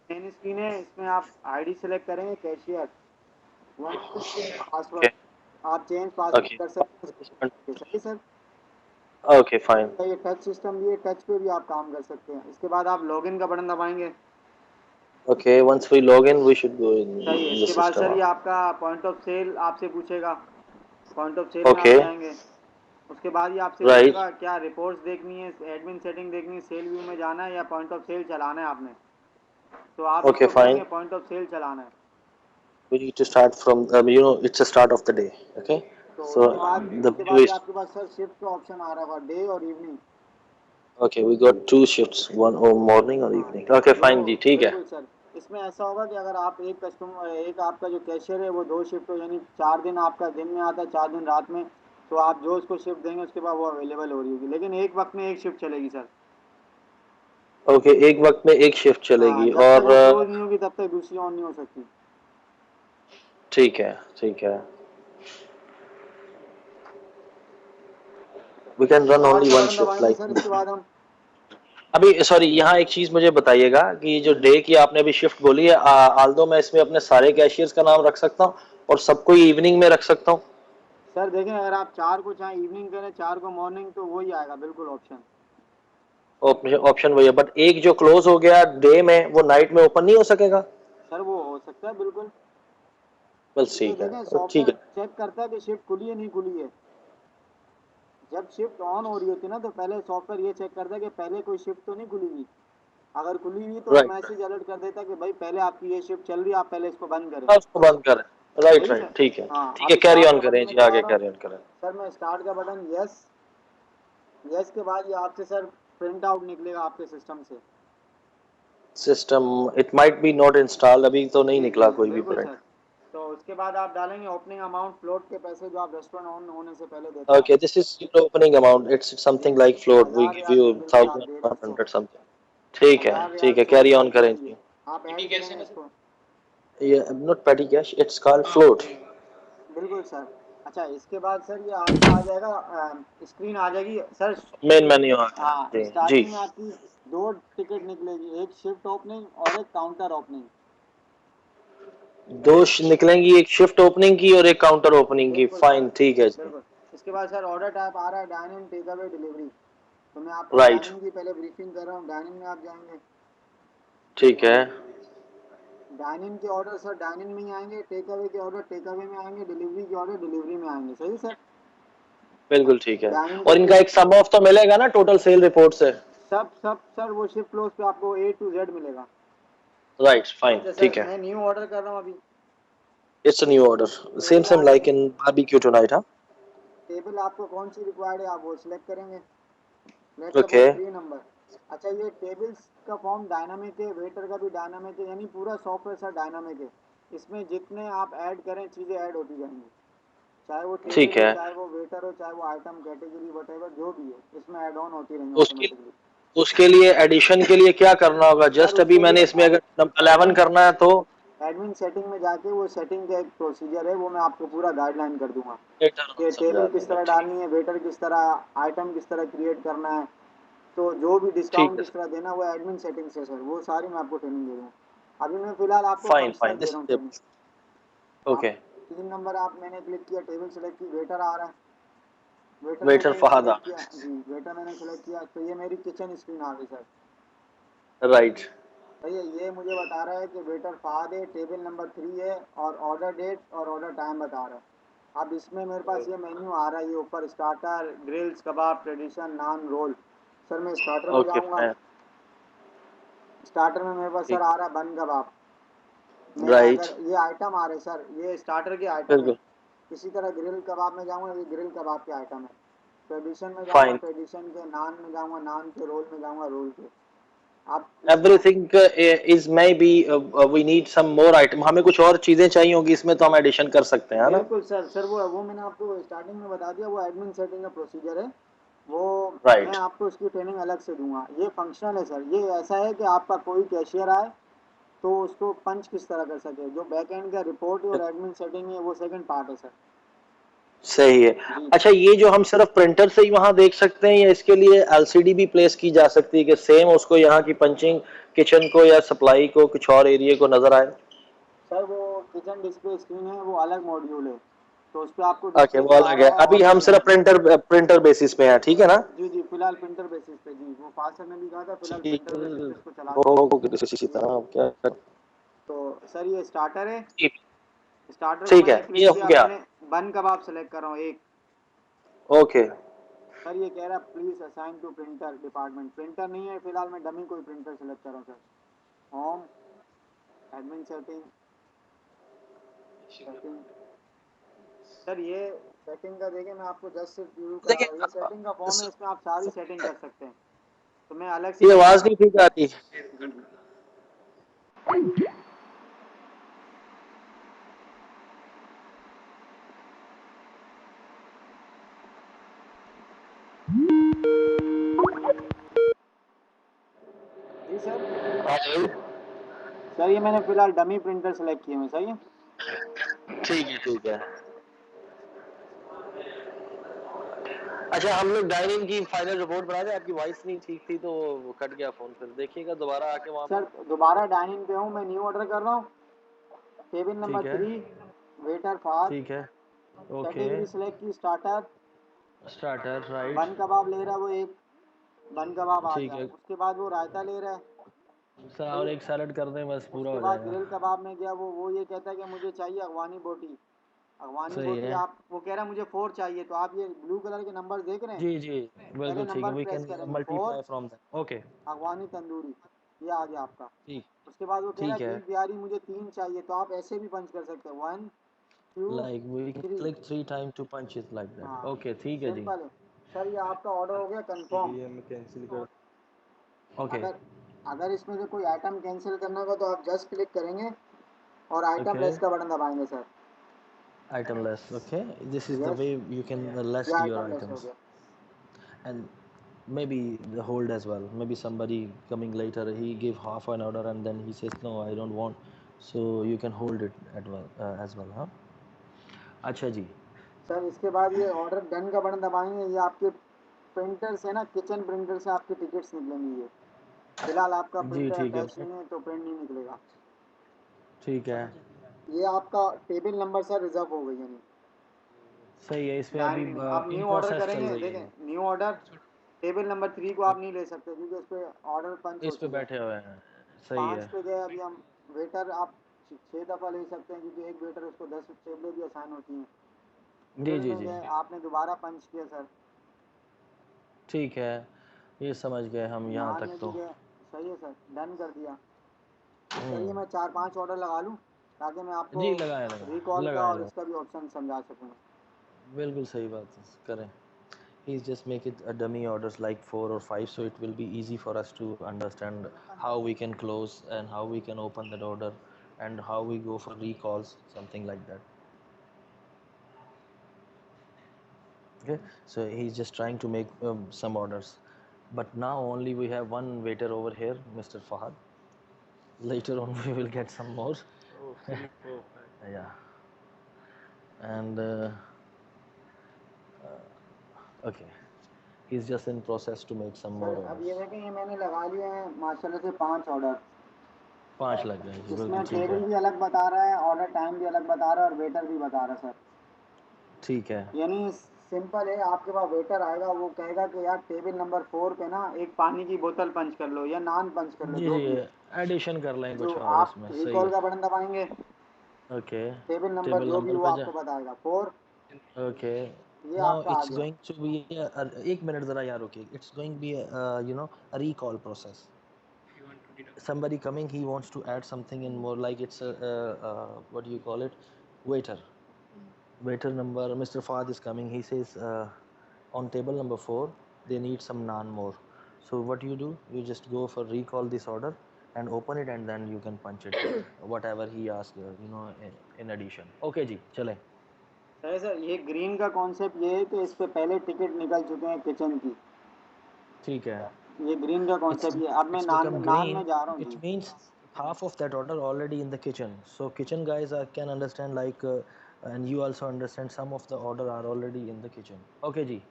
Main screen है, इसमें आप आईडी सेलेक्ट करेंगे कैशियर, ओके पासवर्ड आप चेंज पासवर्ड ओके कर सकते हैं। सही सर। Okay fine. ये टच सिस्टम भी है, टच पे भी आप काम कर सकते हैं। इसके बाद आप लॉगिन का बटन दबाएंगे। Okay once we log in we should go सही है। इन द इसके बाद सर सिस्टम। ये आपका पॉइंट ऑफ सेल आपसे पूछेगा, पॉइंट ऑफ सेल में आप ओके जाएंगे। उसके बाद ये आपसे राइट। पूछेगा क्या रिपोर्ट्स देखनी है, एडमिन सेटिंग देखनी है, सेल व्यू में जाना है या पॉइंट ऑफ सेल चलाना है आपने। तो आप ओके इसको फाइन। करेंगे पॉइंट ऑफ सेल चलाना है। We need to start from it's a start of the day. Okay, तो so the उसके view बाद ये is आपके पास सर शिफ्ट का ऑप्शन आ रहा है, डे और evening. okay. We got two shifts, one morning or हाँ, evening. Okay, जो fine जी ठीक है। बिल्कुल सर। इसमें ऐसा होगा कि अगर आप एक कस्टमर, एक आपका जो कैशियर है वो दो शिफ्ट हो, यानी 4 दिन आपका दिन में आता है, 4 दिन रात में। तो आप जो उसको शिफ्ट देंगे उसके बाद वो अवेलेबल हो रही होगी, लेकिन एक वक्त में एक शिफ्ट चलेगी सर। ओके एक वक्त में एक शिफ्ट हाँ, चलेगी जब तक और वो क्लोज नहीं होगी तब तक दूसरी ऑन नहीं हो सकती। ठीक है ठीक है। We can run start only का one बटन shift दबाएंगे like सर, इसके बाद हम अभी सॉरी यहाँ एक चीज मुझे बताइएगा कि जो डे की आपने अभी शिफ्ट बोली है आल्दो मैं इसमें अपने सारे कैशियर्स का नाम रख सकता हूँ और सबको इवनिंग में रख सकता हूँ। सर देखें, अगर आप 4 को चाहे इवनिंग करें, 4 को मॉर्निंग, तो वही आएगा बिल्कुल ऑप्शन। ऑप्शन वही है बट एक जो क्लोज हो गया डे में वो नाइट में ओपन नहीं हो सकेगा। सर वो हो सकता है बिल्कुल। बस ये ठीक है देखें, ठीक सॉफ्टवेयर है। चेक करता है कि शिफ्ट खुली है नहीं खुली है। जब शिफ्ट ऑन हो रही होती है ना, तो पहले सॉफ्टवेयर ये चेक करता है कि पहले कोई शिफ्ट तो नहीं खुली हुई। अगर खुली हुई तो वो राइट मैसेज अलर्ट कर देता है कि भाई पहले आपकी ये शिफ्ट चल रही है, आप पहले इसको बंद करें। उसको बंद करें। राइट सही राइट सर। ठीक है। हाँ, ठीक है अब कैरी स्टार्ट ऑन का करें बटन मैं जी दबा आगे रहा हूँ। कैरी ऑन करें। सर मैं स्टार्ट का बटन, यस। यस के बाद ये आपसे सर प्रिंट आउट निकलेगा आपके सिस्टम से। System it might be not installed अभी तो नहीं जी निकला जी कोई भी बिल्कुल प्रिंट। सर। तो उसके बाद आप डालेंगे ओपनिंग अमाउंट, फ्लोट के पैसे जो आप रेस्टोरेंट ऑन होने से पहले देते हैं। Okay this is your opening amount it's जी, something like float we 1000 give riyal you के बिल्कुल आप दे रहे हैं उसको। 1100 समथिंग। ठीक 1000 है riyal carry float on petty करें है ये। जी। आप ऐड करेंगे इसको। ये नॉट पेटी कैश इट्स कॉल्ड फ्लोट। बिल्कुल सर। अच्छा, इसके बाद सर ये आपका आ जाएगा, स्क्रीन आ जाएगी सर। मेन मेन्यू आ गया हाँ, जी जी। स्टार्टिंग में आपकी दो टिकट निकलेगी, एक शिफ्ट ओपनिंग और एक काउंटर ओपनिंग। दो निकलेंगी एक शिफ्ट ओपनिंग की और एक काउंटर ओपनिंग की बिल्कुल सर। फाइन ठीक है जी। बिल्कुल। इसके बाद सर ऑर्डर टाइप आ रहा है dine in, take away, delivery. तो मैं आपको राइट डाइनिंग की पहले ब्रीफिंग कर रहा हूँ। डाइनिंग में आप जाएंगे। ठीक है डाइनिंग के ऑर्डर सर डाइनिंग में ही आएंगे, टेक अवे के ऑर्डर टेक अवे में आएंगे, डिलीवरी के ऑर्डर डिलीवरी में आएंगे। सही सर। बिल्कुल ठीक है। डाइनिंग और करके इनका एक सम ऑफ तो मिलेगा ना टोटल सेल रिपोर्ट से। सब सब सर वो शिफ्ट क्लोज पे आपको ए टू जेड मिलेगा। राइट फाइन अच्छा ठीक सर, है। मैं न्यू ऑर्डर कर रहा हूँ अभी। It's a new order same table same आ गई। लाइक इन बारबेक्यू टुनाइट हाँ। टेबल आपको कौन सी रिक्वायर्ड है आप वो सिलेक्ट करेंगे। Let's okay suppose 3 number. अच्छा, ये टेबल्स का फॉर्म डायनामिक है, वेटर का भी डायनामिक है, यानी पूरा सॉफ्टवेयर सर डायनामिक है। इसमें जितने आप ऐड करें चीज़ें ऐड होती जाएंगी। चाहे वो ठीक टेबल हो, है। चाहे वो वेटर हो, चाहे वो आइटम कैटेगरी वट जो भी है, इसमें ऐड ऑन होती रहेंगी उसके ऑटोमेटिकली। उसके लिए एडिशन के लिए क्या करना होगा सर जस्ट अभी उसके मैंने लिए इसमें अगर 11 एडमिन करना है तो एडमिन सेटिंग में जाके वो सेटिंग का एक प्रोसीजर है, वो मैं आपको पूरा गाइडलाइन कर दूंगा लेटर कि समझा टेबल किस देंगे तरह ठीक। डालनी है, वेटर किस तरह, आइटम किस तरह क्रिएट करना है। तो जो भी ठीक डिस्काउंट है किस तरह देना, वो एडमिन सेटिंग्स है सर, वो सारी मैं आपको ट्रेनिंग दे दूँगा। अभी मैं फिलहाल आपको fine fine functional they this रहा हूँ ट्रेनिंग। इज आप ओके। 3 नंबर आप मैंने क्लिक किया, टेबल सेलेक्ट की, वेटर आ रहा है। वेटर वेटर मैंने फहद सेलेक्ट किया जी, वेटर मैंने सेलेक्ट किया, तो ये मेरी किचन स्क्रीन आ गई सर। राइट भैया ये मुझे बता रहा है कि वेटर फहद है, टेबल नंबर 3 है, और ऑर्डर डेट और ऑर्डर टाइम बता रहा है। अब इसमें मेरे पास ये मेन्यू आ रहा है, ये ऊपर स्टार्टर, ग्रिल्स, कबाब, ट्रेडिशन, नान, रोल। सर मैं स्टार्टर में ओके जाऊँगा। फाइन स्टार्टर में मेरे पास सर ठीक आ रहा है बन कबाब। मैं राइट अगर ये आइटम आ रहे सर, ये स्टार्टर के आइटम है। बिल्कुल इसी तरह ग्रिल कबाब में जाऊँगा, ये ग्रिल कबाब के आइटम है। ट्रेडिशन में जाऊँगा, फाइन ट्रेडिशन के। नान में जाऊँगा, नान के। रोल में जाऊँगा, रोल के। आप इसमें everything is maybe we need some more item हमें कुछ और चीजें चाहिए होंगी इसमें तो हम एडिशन कर सकते हैं है ना। बिल्कुल सर। सर वो मैंने आपको स्टार्टिंग में बता दिया, वो एडमिन सेटिंग का प्रोसीजर है। वो मैं राइट आपको इसकी ट्रेनिंग अलग से दूंगा। ये फंक्शनल है सर, ये ऐसा है कि आपका कोई कैशियर आए तो उसको पंच किस तरह कर सके। जो बैक एंड का रिपोर्ट और एडमिन सेटिंग है वो सेकंड पार्ट है सर। सही है। जी। अच्छा, ये जो हम सिर्फ प्रिंटर से ही वहां देख सकते हैं या इसके लिए एलसीडी भी प्लेस की जा सकती है कि सेम उसको यहाँ की पंचिंग किचन को या सप्लाई को कुछ और एरिया को नजर आए? सर वो किचन डिस्प्ले स्क्रीन है, वो अलग मॉड्यूल है, तो उस पर आपको ओके, डिस्प्ले वो दिखा अलग है। रहा है अभी और हम नहीं है। सिर्फ प्रिंटर बेसिस पे हैं, ठीक है ना? जी जी, फिलहाल प्रिंटर बेसिस पे, जी वो फास्ट ने भी कहा था, फिलहाल ठीक। प्रिंटर बेसिस पे इसको चलाते हैं। हो किसी जी। तरह क्या? तो सर ये स्टार्टर है, ठीक। स्टार्टर को ठीक है, मैंने ये क्लिक हो किया, गया। मैंने बन कबाब सेलेक्ट कर रहा हूँ एक। ओके। सर ये कह रहा है please assign to printer department, printer नहीं है फिलहाल, मैं डमी कोई प्रिंटर सेलेक्ट कर रहा हूँ sir. Home, admin setting, setting. Sir ये सेटिंग का देखिए, मैं आपको जस्ट सिर्फ व्यू करा देखिए, रहा हूँ, ये सेटिंग का फॉर्म है, इसमें आप सारी सेटिंग कर सकते हैं, तो मैं अलग से ये बता आवाज रहा नहीं हूँ। ठीक आती। जी जी। जी सर। हेलो। सर ये मैंने फिलहाल डमी प्रिंटर सेलेक्ट किए हैं, सही है। ठीक है, ठीक है। अच्छा, हम लोग डाइनिंग की फाइनल रिपोर्ट बना दें। आपकी वॉइस नहीं ठीक थी तो वो कट गया फोन, फिर देखिएगा दोबारा आके वहां सर पर। दोबारा डाइनिंग पे हूँ, मैं न्यू ऑर्डर कर रहा हूँ, टेबल नंबर ठीक है। 3, वेटर फार, ठीक है। ओके। कैटेगरी सेलेक्ट की स्टार्टर, स्टार्टर, राइट। बन कबाब ले रहा है वो एक, बन कबाब आ ठीक गया, है उसके बाद वो रायता ले रहा है। सर, और फिर एक सैलड कर दें बस, पूरा उसके हो बाद जाएगा। ग्रिल कबाब में गया, वो ये कहता है कि मुझे चाहिए अगवानी बोटी। अगवानी सही बोटी है। आप, वो कह रहा है मुझे 4 चाहिए, तो आप ये ब्लू कलर के नंबर देख रहे हैं, जी जी, पहले बिल्कुल ठीक है। नंबर वी प्रेस कैन करेंगे 4, मल्टीप्लाई फ्रॉम दैट। ओके। अगवानी तंदूरी, ये आ गया आपका। ठीक। उसके बाद वो कह रहा ठीक है है। घी बिहारी मुझे 3 चाहिए, तो आप ऐसे भी पंच कर सकते हैं, 1 2 like we can 3। Click 3 time to punch it like that. हाँ, ओके, ठीक है जी। सिंपल है। सर ये आपका ऑर्डर हो गया कंफर्म। ये मैं कैंसिल कर। ओके। अगर अगर इसमें से कोई आइटम कैंसिल करना होगा तो आप जस्ट क्लिक करेंगे और आइटम ओके। लेस का बटन दबाएंगे sir. Item less. Okay, this is the yes, way you can ये list your आइटम लेस हो items. गया। And maybe the hold as well. Maybe somebody coming later, he give half an order and then he says no, I don't want, so you can hold it at well, as well, huh? अच्छा जी। Sir इसके बाद ये order done का button दबाएंगे, ये आपके printer से ना, किचन प्रिंटर से आपकी टिकट्स निकलेंगी ये। फिलहाल आपका जी प्रिंटर ठीक है अटैच भाई। नहीं है तो प्रिंट नहीं निकलेगा। ठीक है। ये आपका टेबल नंबर सर रिजर्व हो गई, यानी सही है, इस पे अभी डाइनिंग में आप इन न्यू ऑर्डर प्रोसेस चल करेंगे, रही है ये। देखें न्यू ऑर्डर, टेबल नंबर 3 को आप नहीं ले सकते क्योंकि उस पर ऑर्डर पंच हो इस पे चुका है। बैठे हुए हैं। सही 5 है। पे गए अभी हम। वेटर आप 6 दफ़ा ले सकते हैं क्योंकि एक वेटर उसको 10 टेबलें भी असाइन होती हैं। जी ग्रिल जी में जी। गए, आपने दोबारा पंच किया सर। ठीक है, ये समझ गए हम यहाँ नान तक में भी तो। गए, सही है सर, डन कर दिया। सर ये मैं हम्म। 4-5 ऑर्डर लगा लूँ ताकि मैं आपको जी लगाए लगाए रिकॉल का लगाए और लगाए। इसका भी ऑप्शन समझा सकूँ। बिल्कुल सही बात है, करें। He's just make it a dummy orders like 4 or 5, so it will be easy for us to understand how we can close and how we can open that order and how we go for recalls, something like that. Okay, so he's just trying to make some orders, but now only we have one waiter over here, Mr. Fahad. Later on we will get some more. Oh, perfect. Yeah, and okay, he's just in process to make some more sir अब orders. ये देखें, ये मैंने लगा लिए हैं माशाल्लाह से 5 ऑर्डर। 5 लग गए जी, इसमें बिल्कुल ठीक है। टेबल भी अलग बता रहा है, ऑर्डर टाइम भी अलग बता रहा है और वेटर भी बता रहा है सर। ठीक है। यानी सिंपल है, आपके पास वेटर आएगा, वो कहेगा कि यार टेबल नंबर 4 पे ना एक पानी की बोतल पंच कर लो या नान पंच कर लो, जी जो जी, भी है। एडिशन कर लें जो कुछ और आप इसमें, सही रिकॉल है। का बटन दबाएंगे, ओके। टेबल नंबर टेबल जो भी नंबर वो पे जा। आपको बताएगा 4। ओके। ये नाउ आपका आ इट्स गया। गोइंग टू बी, एक मिनट ज़रा यहाँ रुकिए। It's going be a recall process. Somebody coming, he wants to add something in more, like it's what do you call it, waiter. Waiter number Mr. Fahad is coming. He says on table number 4 they need some naan more. So what you do, you just go for recall this order and open it and then you can punch it whatever he asks, in addition. Okay जी, चलें। सही sir, ये green का concept ये है कि इस पे पहले टिकट निकल चुके हैं किचन की। ठीक है। ये ग्रीन का It's कॉन्सेप्ट ये, अब मैं it's naan become naan green. में जा रहा हूँ It ji. means half of that order already in the kitchen. So kitchen guys can understand, like and you also understand some of the order are already in the kitchen. Okay जी,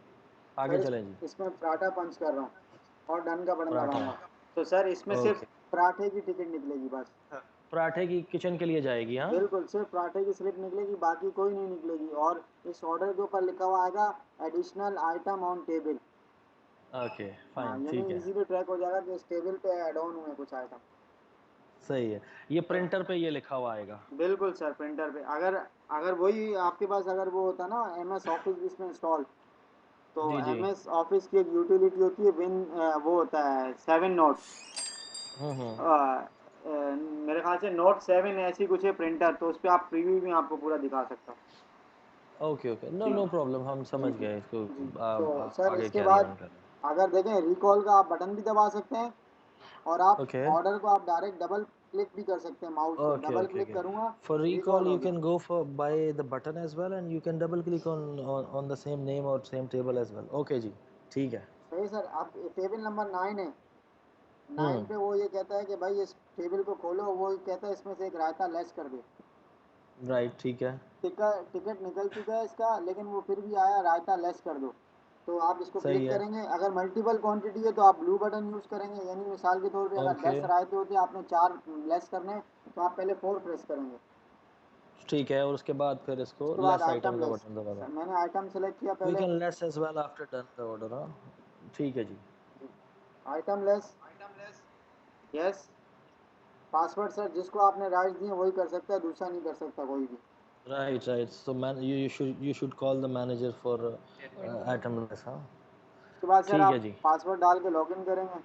आगे sir चलें जी. इसमें पराठा पंच कर रहा हूँ और done का button paratha. दबाऊंगा तो sir इसमें सिर्फ Okay. पराठे की टिकट निकलेगी बस। पराठे की किचन के लिए जाएगी, हाँ? बिल्कुल सिर्फ पराठे की स्लिप निकलेगी, बाकी कोई नहीं निकलेगी। और इस ऑर्डर के ऊपर लिखा हुआ आएगा additional item on table. Okay, हाँ fine, यानी ठीक है. इजीली ट्रैक हो जाएगा कि इस टेबल पे ऐड ऑन हुए कुछ आइटम। सही है. ये प्रिंटर पे ये लिखा हुआ आएगा. बिल्कुल सर प्रिंटर पे अगर अगर वही आपके पास अगर वो होता ना MS ऑफिस जिसमें इंस्टॉल, तो जी जी. MS ऑफिस की एक यूटिलिटी होती है विन, वो होता है 7 नोट, हम्म. मेरे ख्याल से नोट 7 ऐसी कुछ है प्रिंटर, तो उस पर आप प्रीव्यू भी आपको पूरा दिखा सकता हूँ। ओके ओके, नो जी नो प्रॉब्लम, हम जी समझ जी गए इसको. जी। तो आप सर आगे इसके कैरी बाद ऑन करें. अगर देखें रिकॉल का आप बटन भी दबा सकते हैं और आप ओके ऑर्डर को आप डायरेक्ट डबल क्लिक भी कर सकते हैं माउस से। okay double okay click okay करूँगा for रिकॉल recall हो you गया। can go for by the button as well and you can double click on the same name or same table as well. Okay जी, ठीक है. सही sir. आप table number 9 है, 9 हम्म. पे वो ये कहता है कि भाई इस टेबल को खोलो, वो कहता है इसमें से एक रायता लेस कर दे। राइट, ठीक है. टिकट टिकट निकल चुका है इसका, लेकिन वो फिर भी आया रायता लेस कर दो। तो आप इसको सही क्लिक है. करेंगे, अगर मल्टीपल क्वांटिटी है तो आप ब्लू बटन यूज़ करेंगे, यानी मिसाल के तौर पे अगर ओके 10 रायते होते हैं आपने 4 लेस करने हैं, तो आप पहले 4 प्रेस करेंगे। ठीक है, और उसके बाद फिर इसको उसके बाद लेस आइटम आइटम का लेस, बटन दबा दो. मैंने आइटम सेलेक्ट किया we पहले। can less as well after done the order, हाँ. ठीक है जी. Item less, yes. Password sir जिसको आपने राइट दिए वही कर सकता है, दूसरा नहीं कर सकता कोई भी। Right right, so man you should call the manager for item less, हाँ. उसके बाद सर ठीक है आप जी. पासवर्ड डाल के लॉगिन करेंगे।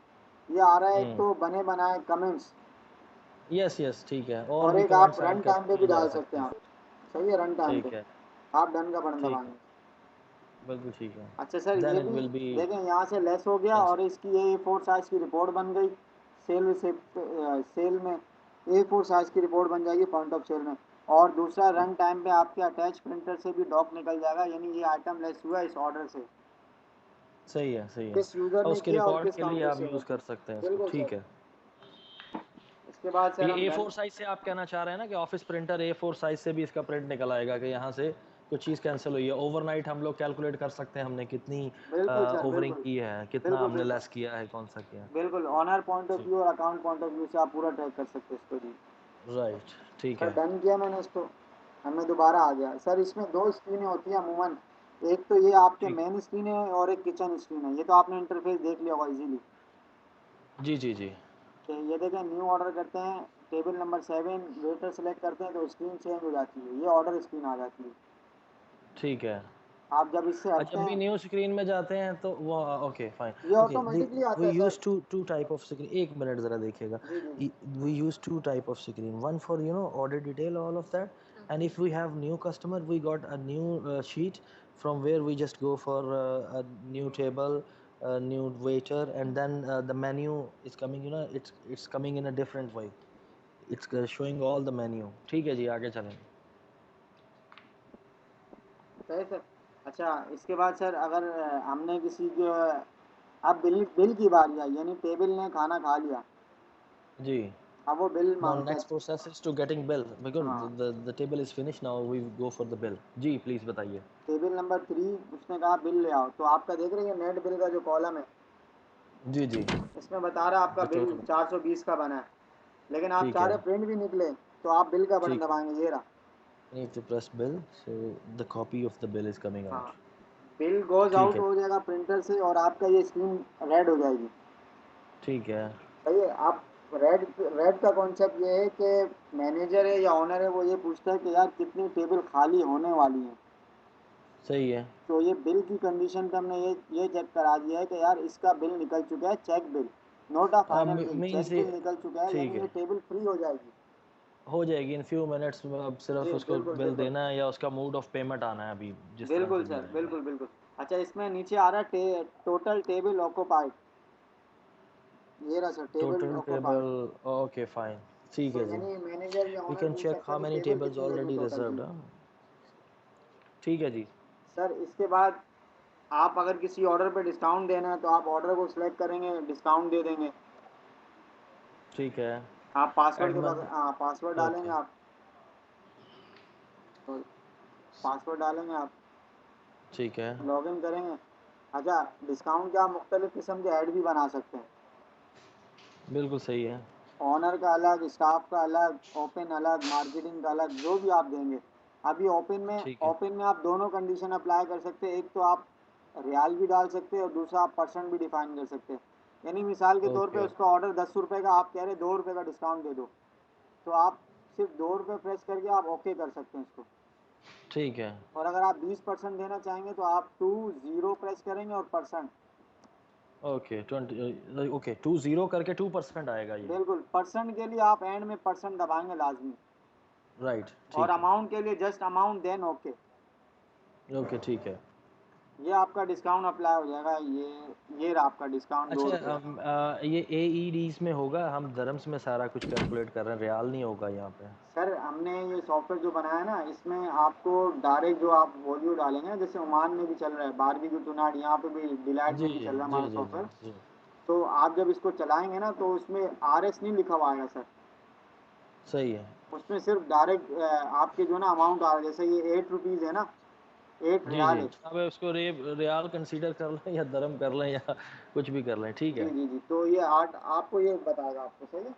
ये आ रहा है एक हम्म. तो बने बनाए कमेंट्स, यस यस, ठीक है, और और भी एक आप कमेंट्स ऐड रन टाइम पे किए भी जा डाल सकते सकते हैं हैं. आप। सही है, रन टाइम पे ठीक है. आप डन का बटन ठीक है, दबाएंगे। बिल्कुल ठीक है. अच्छा सर ये देन इट भी विल बी देखें, यहाँ से लेस हो गया यस. और इसकी ये A4 साइज की रिपोर्ट बन गई। सेल से सेल में A4 साइज की रिपोर्ट बन जाएगी पॉइंट ऑफ सेल में। और दूसरा रन टाइम पे आपके अटैच प्रिंटर से भी डॉक निकल जाएगा, यानी ये आइटम लेस हुआ इस ऑर्डर से, सही है सही है. किस यूज़र और ने उसके किया और रिकॉर्ड किस के लिए काउंटर आप से यूज़ होगा। कर सकते हैं इसको. बिल्कुल ठीक सर। है. इसके बाद सर ये हम डन। A4 साइज से आप कहना चाह रहे हैं ना कि ऑफिस प्रिंटर A4 साइज से भी इसका प्रिंट निकल आएगा कि यहाँ से कुछ चीज़ कैंसिल हुई है ओवरनाइट. हम लोग कैलकुलेट कर सकते हैं हमने कितनी बिल्कुल सर ओवरिंग बिल्कुल की है, कितना बिल्कुल हमने बिल्कुल लेस किया है, कौन सा किया. बिल्कुल ऑनर पॉइंट ऑफ ठीक. व्यू और अकाउंट पॉइंट ऑफ व्यू से आप पूरा ट्रैक कर सकते हैं इसको जी। राइट, ठीक सर है. डन किया मैंने इसको, हमें दोबारा आ गया। सर इसमें दो स्क्रीनें होती हैं अमूमन, एक तो ये आपके ठीक. मेन स्क्रीन है और एक किचन स्क्रीन है। ये तो आपने इंटरफेस देख लिया होगा इजीली। जी जी जी. तो ये देखें, न्यू ऑर्डर करते हैं, टेबल नंबर 7 वेटर सेलेक्ट करते हैं तो स्क्रीन चेंज हो जाती है, ये ऑर्डर स्क्रीन आ जाती है। ठीक है. आप जब इससे हटते जब भी हैं न्यू स्क्रीन में जाते हैं तो वो ओके फाइन. ये ओके, ऑटोमेटिकली आता वी है सर। Use to type of screen. एक मिनट ज़रा देखिएगा. जी जी जी। We use to type of screen, one for order detail all of that, and if we have new customer we got a new sheet from where we just go for a new table, a new waiter, and then the menu is coming, it's coming in a different way. It's showing all the menu. ठीक है जी, आगे चलें. सही sir. अच्छा इसके बाद sir अगर हमने किसी के, अब बिल बिल की बारी आई, यानी टेबल ने खाना खा लिया, जी. अब वो बिल Now मांगते हैं। next process is to getting bill because हाँ the table is finished. Now we go for the bill. जी प्लीज बताइए. टेबल नंबर 3 उसने कहा बिल ले आओ, तो आपका देख रहे हैं नेट बिल का जो कॉलम है, जी जी. इसमें बता रहा है आपका The बिल total. 420 का बना है, लेकिन आप ठीक चाह है. रहे प्रिंट भी निकले, तो आप बिल का बटन ठीक है. दबाएंगे, ये रहा। Need to press bill, so the copy of the bill is coming हाँ out. बिल गोज ठीक आउट है. हो जाएगा प्रिंटर से और आपका ये स्क्रीन रेड हो जाएगी। ठीक है. सही है। आप रेड रेड का कॉन्सेप्ट ये है कि मैनेजर है या ऑनर है वो ये पूछता है कि यार कितनी टेबल खाली होने वाली है। सही है. तो ये बिल की कंडीशन पे हमने ये चेक करा दिया है कि यार इसका बिल निकल चुका है, check bill, note a final bill, means check ये बिल निकल चुका है, ठीक यानी ये है, टेबल फ्री हो जाएगी। हो जाएगी इन फ्यू मिनट्स में. अब जी सिर्फ उसको बिल्कुल बिल बिल्कुल देना है या उसका मोड ऑफ पेमेंट आना है अभी जिस तरह बिल्कुल से भी सर आएगा. बिल्कुल बिल्कुल। अच्छा इसमें नीचे आ रहा है टोटल टेबल ऑक्यूपाइड, ये रहा sir table total occupied. Table. Okay fine. ठीक तो है जी. यानी मैनेजर या We ऑनर can पूछ check सकता how है कि many टेबल tables कितनी देर में already टोटल reserved, थी। हाँ. ठीक है जी. सर इसके बाद आप अगर किसी ऑर्डर पे डिस्काउंट देना है तो आप ऑर्डर को सिलेक्ट करेंगे, डिस्काउंट दे देंगे। ठीक है. आप पासवर्ड के एडमन. बगैर, हाँ पासवर्ड डालेंगे ओके. आप। तो पासवर्ड डालेंगे आप, ठीक है, लॉगिन करेंगे। अच्छा, डिस्काउंट के आप मुख्तलिफ किस्म के ऐड भी बना सकते हैं, बिल्कुल सही है। ऑनर का अलग, स्टाफ का अलग, ओपन अलग, मार्केटिंग का अलग, जो भी आप देंगे। अभी ठीक है, ओपन में आप दोनों कंडीशन अप्लाई कर सकते हैं, एक तो आप रियाल भी डाल सकते हैं और दूसरा आप परसेंट भी डिफाइन कर सकते हैं। यानी मिसाल के तौर पे ओके, उसका ऑर्डर 10 रुपये का, आप कह रहे 2 रुपये का डिस्काउंट दे दो, तो आप सिर्फ 2 रुपये प्रेस करके आप ओके कर सकते हैं इसको। ठीक है, और अगर आप 20% देना चाहेंगे तो आप 20 प्रेस करेंगे और परसेंट, ओके 20 ओके 20 करके 2% आएगा ये, बिल्कुल परसेंट के लिए आप एंड में परसेंट दबाएंगे लाजमी, राइट, और ठीक है, अमाउंट के लिए just amount then okay. Okay ठीक है। ये आपका डिस्काउंट अप्लाई हो जाएगा, ये रहा आपका डिस्काउंट दो अच्छा रुपये का। ये एईडीज में होगा, हम दरम्स में सारा कुछ कैलकुलेट कर रहे हैं, रियाल नहीं होगा यहाँ पे। सर हमने ये सॉफ्टवेयर जो बनाया है ना, इसमें आपको डायरेक्ट जो आप वॉल्यू डालेंगे ना, जैसे ओमान में भी चल रहा है बारबेक्यू टुनाट, यहाँ पे भी डिलाइट जी में भी चल रहा है जी हमारा जी जी सॉफ्टवेयर। जी, तो आप जब इसको चलाएंगे ना तो उसमें RS नहीं लिखा हुआ आएगा सर, सही है। उसमें सिर्फ डायरेक्ट आपके जो ना अमाउंट आ रहा है, जैसे ये 8 रुपीज़ है ना, 8 रियाल जी है। अब उसको रियाल कंसीडर कर लें या दरम कर लें या कुछ भी कर लें, ठीक जी है। जी जी, तो ये आठ आपको ये बताएगा आपको, सही है,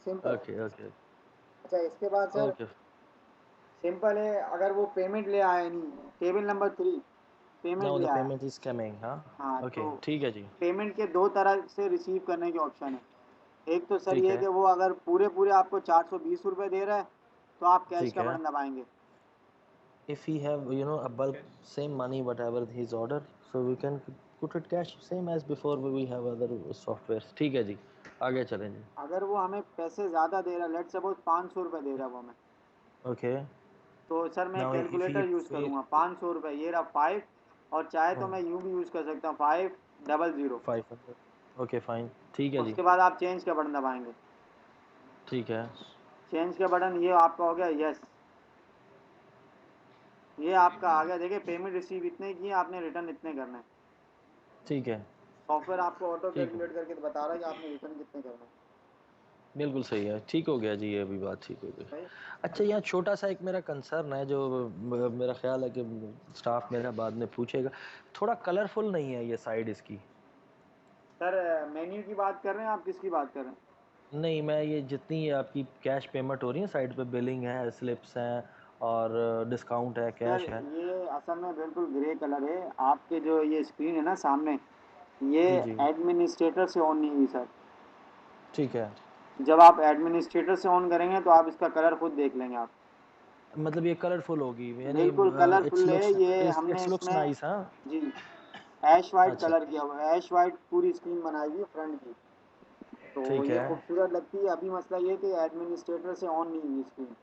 सिंपल है। ओके ओके अच्छा, इसके बाद सर ओके, सिंपल है, अगर वो पेमेंट ले आए नहीं, टेबल नंबर 3 पेमेंट नाउ ले द आया। पेमेंट इज कमिंग, हाँ, हाँ, ओके तो ठीक है जी, पेमेंट के दो तरह से रिसीव करने के ऑप्शन है। एक तो सर ठीक ये है है, कि वो अगर पूरे पूरे आपको 420 रुपये दे रहा है तो आप कैश ठीक का है। बटन दबाएंगे। If he have a bulk same money whatever his order, so we can put it cash same as before we have other softwares, ठीक है जी, आगे चलें जी। अगर वो हमें पैसे ज़्यादा दे रहा है, लेट सपोज 500 रुपये दे रहा है वो हमें, ओके, तो सर मैं now if calculator he use pay करूँगा। 500 रुपये, ये रहा 5, और चाहे तो हाँ मैं यूँ भी यूज़ कर सकता हूँ 500, 500, ओके फाइन, ठीक है जी, उसके बाद आप चेंज का बटन दबाएंगे। ठीक है, चेंज का बटन ये आपका हो गया यस, ये आपका आ गया। देखिए पेमेंट रिसीव इतने की है, आपने रिटर्न इतने करने हैं। ठीक है, सॉफ्टवेयर आपको ऑटो ठीक है, कैलकुलेट करके तो बता रहा है कि आपने रिटर्न कितने करने हैं। बिल्कुल सही है, ठीक हो गया जी, ये भी बात ठीक हो गई। सही। अच्छा यहाँ छोटा सा एक मेरा कंसर्न है जो मेरा ख्याल है कि स्टाफ मेरा बाद में पूछेगा, थोड़ा कलरफुल नहीं है ये साइड इसकी। सर मेन्यू की बात कर रहे हैं, आप किसकी बात कर रहे हैं? नहीं, मैं ये जितनी आपकी कैश पेमेंट हो रही है साइड पे, बिलिंग है, स्लिप्स हैं और डिस्काउंट है, सर कैश है। ये असल में बिल्कुल ग्रे कलर है। आपके जो ये स्क्रीन है ना सामने, ये जी जी, एडमिनिस्ट्रेटर से ऑन नहीं हुई सर। ठीक है, जब आप एडमिनिस्ट्रेटर से ऑन करेंगे तो आप इसका कलर खुद देख लेंगे आप। मतलब ये कलरफुल होगी यानी बिल्कुल इट्स कलरफुल है लुक्स ये, हमने इट्स लुक्स इसमें नाइस, हाँ। जी ऐश वाइट अच्छा, कलर किया हुआ है। ऐश वाइट पूरी स्क्रीन बनाई हुई है फ्रंट की, तो ठीक ये है, खूबसूरत लगती है। अभी मसला ये है कि एडमिनिस्ट्रेटर से ऑन नहीं हुई स्क्रीन।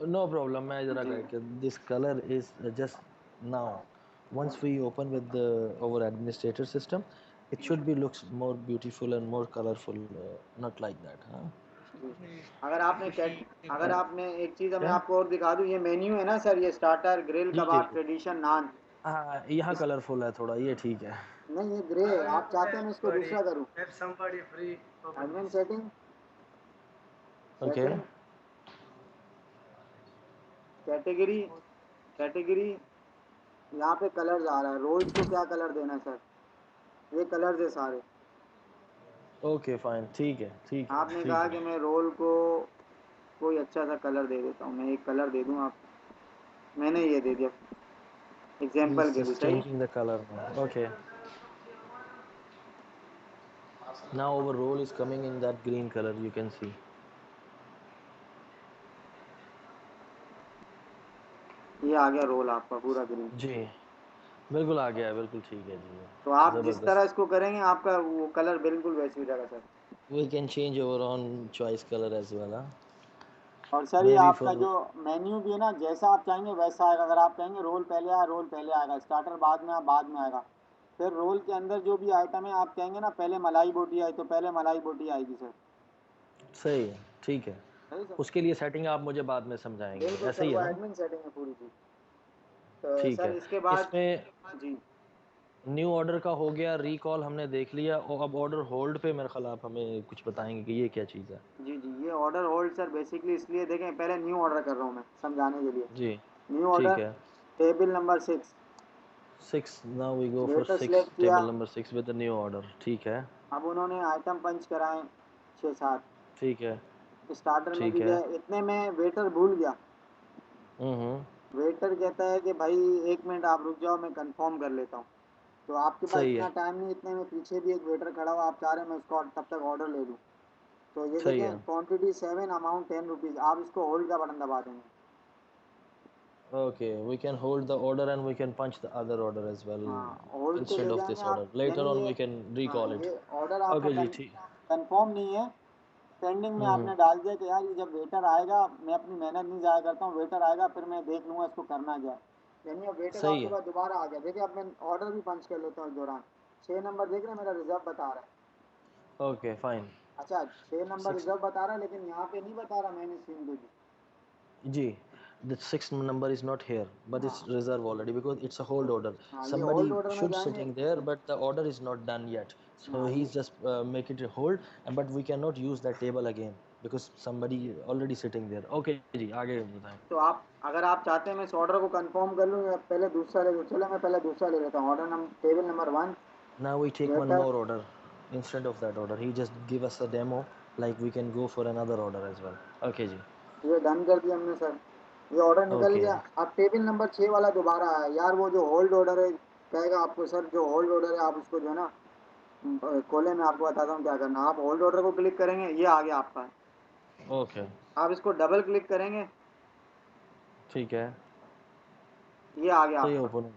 नो प्रॉब्लम, मैं ज़रा जी गाइड कर, this colour is just now once we open with our administrator system it should be looks more beautiful and more colorful, not like that, हाँ। जी। अगर आपने एक चीज़ मैं क्या, आपको और दिखा दूँ, ये मेन्यू है ना सर, ये स्टार्टर, ग्रिल, जी जी कबाब, जी, ट्रेडिशन, नान। हाँ यहाँ इस कलरफुल है थोड़ा, ये ठीक है, नहीं, ये ग्रे है। आप चाहते हैं मैं इसको दूसरा करूँ? Admin setting, okay, setting, category, category, यहाँ पे कलर्स आ रहा है। रोल्स को क्या कलर देना है सर, ये कलर्स है सारे। ओके फाइन, ठीक है ठीक है आपने ठीक कहा है, कि मैं रोल को कोई अच्छा सा कलर दे देता हूँ, मैं एक कलर दे दूँ आप, मैंने ये दे दिया he's एग्जाम्पल के लिए, just सही। changing the color now, okay, now our roll is coming in that green color, you can see, ये आ गया रोल आपका पूरा ग्रीन। जी बिल्कुल आ गया है, बिल्कुल ठीक है जी, तो आप जिस तरह ज़बरदस्त। इसको करेंगे आपका वो कलर बिल्कुल वैसे हो जाएगा sir. We can change our own choice color as well, huh? और सर ये Maybe आपका जो for मेन्यू भी है ना, जैसा आप चाहेंगे वैसा आएगा। अगर आप कहेंगे रोल पहले आया, रोल पहले आएगा, स्टार्टर बाद में आएगा। फिर रोल के अंदर जो भी आइटम है, आप कहेंगे ना पहले मलाई बोटी आई तो पहले मलाई बोटी आएगी सर। सही है, ठीक है, सही सर, उसके लिए सेटिंग आप मुझे बाद में समझाएंगे, बिल्कुल ऐसे सर, ही वो है ना। एडमिन सेटिंग है पूरी चीज़। तो ठीक सर है, इसके बाद इसमें जी न्यू ऑर्डर का हो गया, रिकॉल हमने देख लिया, और अब ऑर्डर होल्ड पे मेरे ख्याल आप हमें कुछ बताएंगे कि ये क्या चीज़ है। जी जी, ये ऑर्डर होल्ड सर बेसिकली इसलिए, देखें पहले न्यू ऑर्डर कर रहा हूँ मैं समझाने के लिए। जी न्यू ठीक ऑर्डर, है, table number 6 6. Now we go for waiter 6, select किया। table number 6 with the new order. ठीक है. अब उन्होंने आइटम पंच कराए 6-7, ठीक है. स्टार्टर में ठीक भी है. गए, इतने में वेटर भूल गया। हम्म. वेटर कहता है कि भाई 1 मिनट आप रुक जाओ, मैं कंफर्म कर लेता हूँ। तो आपके पास सही इतना है. टाइम नहीं, इतने में पीछे भी एक वेटर खड़ा हुआ, आप चाह रहे हैं मैं उसको तब तक ऑर्डर ले लूँ। तो ये सही देखें, है. क्वांटिटी 7, अमाउंट 10 रुपीज़, आप इसको होल्ड का बटन दबा देंगे। Okay, we can hold the order and we can punch the other order as well हाँ, होल्ड पे instead ले of जाएंगे this आप, order. Later यानी on ये, we can हाँ, recall it. ये ऑर्डर आपका Okay जी. ठीक. कंफर्म नहीं है, पेंडिंग में हम्म. आपने डाल दिया कि यार ये जब वेटर आएगा मैं अपनी मेहनत नहीं ज़ाया करता हूँ, वेटर आएगा फिर मैं देख लूँगा इसको करना क्या है। यानी अब वेटर सही आपके है. पास दोबारा आ गया। देखिए अब मैं ऑर्डर भी पंच कर लेता हूँ इस दौरान। 6 नंबर देख रहे हैं, मेरा रिजर्व बता रहा है। Okay, fine. अच्छा, 6 नंबर 6 रिजर्व बता रहा है, लेकिन यहाँ पे नहीं बता रहा मैंने स्क्रीन पे भी। जी. The 6th number is not here, but it's हाँ reserved already because it's a hold order. हाँ, ये Somebody होल्ड ऑर्डर में should जाएंगे। sitting there, but the order is not done yet. So हाँ ये, he's just make it a hold, and but we cannot use that table again because somebody already sitting there. Okay जी, आगे बताएं. तो आप अगर आप चाहते हैं मैं इस ऑर्डर को कंफर्म कर लूँ या पहले दूसरा ले लूँ, चलो मैं पहले दूसरा ले लेता हूँ। Order number table number 1 Now we take one waiter, more order instead of that order. He just give us a demo, like we can go for another order as well. Okay जी. ये done कर दिया हमने sir, ये order निकल Okay. गया। अब table number 6 वाला दोबारा आया यार, वो जो होल्ड ऑर्डर है कहेगा आपको सर जो होल्ड ऑर्डर है आप उसको जो है ना खोले, मैं आपको बताता हूँ क्या करना। आप होल्ड ऑर्डर को क्लिक करेंगे, ये आ गया आपका। Okay. आप इसको डबल क्लिक करेंगे, ठीक है. ये आ गया तो ये आपका। open.